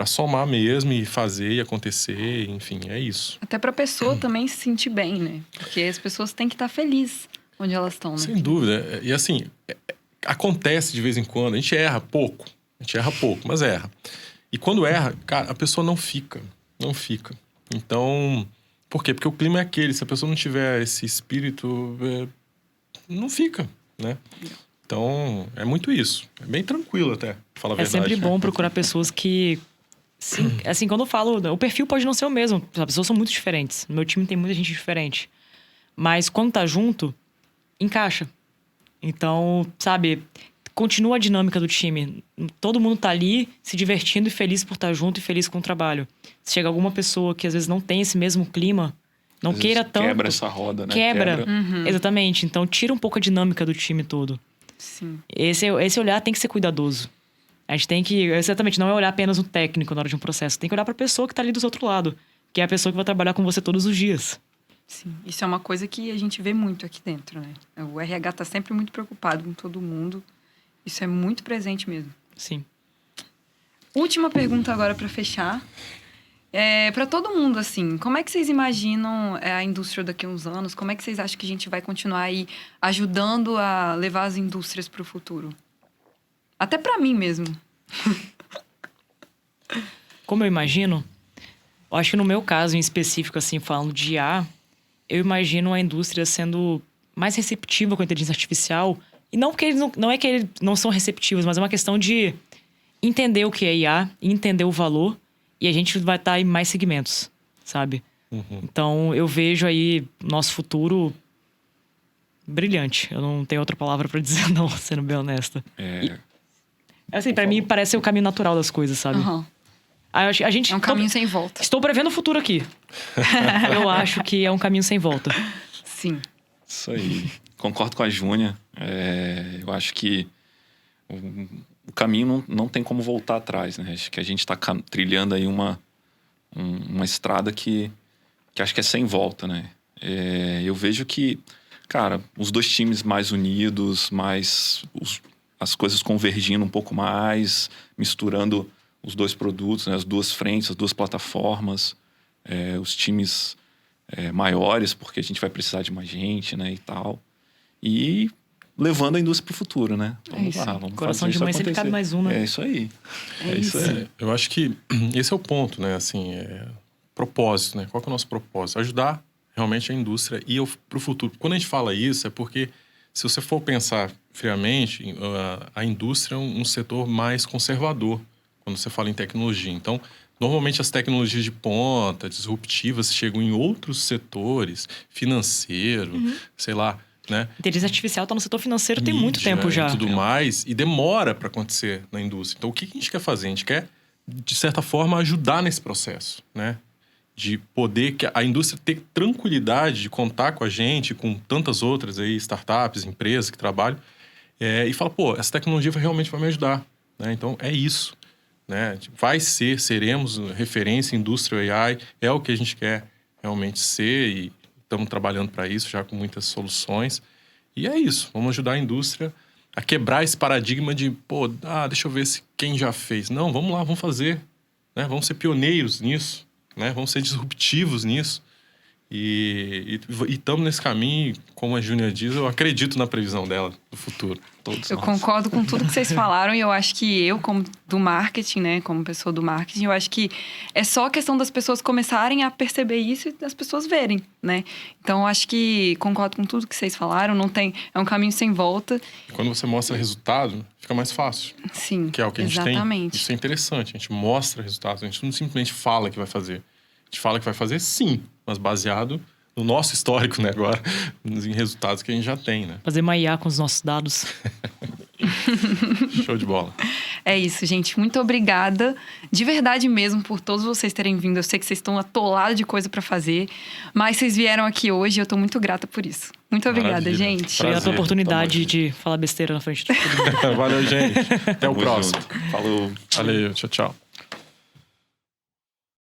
somar mesmo e fazer e acontecer, enfim, é isso. Até pra pessoa também se sentir bem, né? Porque as pessoas têm que estar felizes onde elas estão, né? Sem dúvida. E assim, acontece de vez em quando. A gente erra pouco, mas erra. E quando erra, cara, a pessoa não fica. Não fica. Então, por quê? Porque o clima é aquele. Se a pessoa não tiver esse espírito, não fica, né? Então, é muito isso. É bem tranquilo até, pra falar a É verdade. sempre bom procurar pessoas que... Sim, assim, quando eu falo... O perfil pode não ser o mesmo. As pessoas são muito diferentes. No meu time tem muita gente diferente. Mas quando tá junto, encaixa. Então, sabe... Continua a dinâmica do time. Todo mundo tá ali se divertindo e feliz por estar junto e feliz com o trabalho. Se chega alguma pessoa que às vezes não tem esse mesmo clima, não Às vezes queira tanto... Quebra essa roda, né? Quebra. Exatamente. Então, tira um pouco a dinâmica do time todo. Sim. Esse olhar tem que ser cuidadoso. A gente tem que... Exatamente, não é olhar apenas o técnico na hora de um processo. Tem que olhar pra pessoa que tá ali do outro lado. Que é a pessoa que vai trabalhar com você todos os dias. Sim. Isso é uma coisa que a gente vê muito aqui dentro, né? O RH tá sempre muito preocupado com todo mundo. Isso é muito presente mesmo. Sim. Última pergunta agora para fechar. Para todo mundo, assim, como é que vocês imaginam a indústria daqui a uns anos? Como é que vocês acham que a gente vai continuar aí ajudando a levar as indústrias para o futuro? Até para mim mesmo. Como eu imagino, eu acho que no meu caso em específico, assim, falando de IA, eu imagino a indústria sendo mais receptiva com a inteligência artificial. E não porque eles não é que eles não são receptivos, mas é uma questão de entender o que é IA, entender o valor, e a gente vai estar em mais segmentos, sabe? Então, eu vejo aí nosso futuro brilhante. Eu não tenho outra palavra pra dizer, não, sendo bem honesta. Assim, pra mim, parece ser o caminho natural das coisas, sabe? Uhum. A gente É um caminho sem volta. Estou prevendo o futuro aqui. Eu acho que é um caminho sem volta. Sim. Isso aí. Concordo com a Júnia. Eu acho que o caminho não tem como voltar atrás, né? Acho que a gente está trilhando aí uma estrada que acho que é sem volta, né? Eu vejo que, cara, os dois times mais unidos, as coisas convergindo um pouco mais, misturando os dois produtos, né? As duas frentes, as duas plataformas, os times maiores, porque a gente vai precisar de mais gente, né, e tal. E levando a indústria para o futuro, né? Vamos lá, vamos Coração fazer de isso mãe sempre acontecer. cabe mais um, né? É isso aí. É isso. Eu acho que esse é o ponto, né? Assim, propósito, né? Qual que é o nosso propósito? Ajudar realmente a indústria e para o futuro. Quando a gente fala isso, é porque se você for pensar friamente, a indústria é um setor mais conservador quando você fala em tecnologia. Então, normalmente as tecnologias de ponta, disruptivas, chegam em outros setores, financeiro, sei lá, né? Inteligência artificial tá no setor financeiro tem muito Mídia tempo já. E tudo mais, e demora para acontecer na indústria. Então, o que a gente quer fazer? A gente quer, de certa forma, ajudar nesse processo, né? De poder que a indústria ter tranquilidade de contar com a gente, com tantas outras aí, startups, empresas que trabalham, e falar, pô, essa tecnologia realmente vai me ajudar, né? Então, é isso, né? Seremos referência em indústria AI, é o que a gente quer realmente ser e estamos trabalhando para isso já com muitas soluções. E é isso, vamos ajudar a indústria a quebrar esse paradigma de, pô, deixa eu ver se quem já fez. Não, vamos lá, vamos fazer, né? Vamos ser pioneiros nisso, né? Vamos ser disruptivos nisso. E estamos nesse caminho, como a Júnia diz, eu acredito na previsão dela do futuro. Eu concordo com tudo que vocês falaram e eu acho que eu, como do marketing, né, como pessoa do marketing, eu acho que é só a questão das pessoas começarem a perceber isso e das pessoas verem, né? Então, eu acho que concordo com tudo que vocês falaram, é um caminho sem volta. E quando você mostra resultado, fica mais fácil. Sim, que é o que a gente exatamente. tem. Isso é interessante, a gente mostra resultados, a gente não simplesmente fala que vai fazer. A gente fala que vai fazer sim, mas baseado no nosso histórico, né, agora, em resultados que a gente já tem, né? Fazer uma IA com os nossos dados. Show de bola. É isso, gente. Muito obrigada, de verdade mesmo, por todos vocês terem vindo. Eu sei que vocês estão atolados de coisa pra fazer, mas vocês vieram aqui hoje e eu tô muito grata por isso. Muito obrigada, Maravilha. gente. Obrigado pela oportunidade Tamo de falar besteira na frente do todo mundo. Valeu, gente. Até o Tamo próximo. junto. Falou. Valeu, tchau, tchau.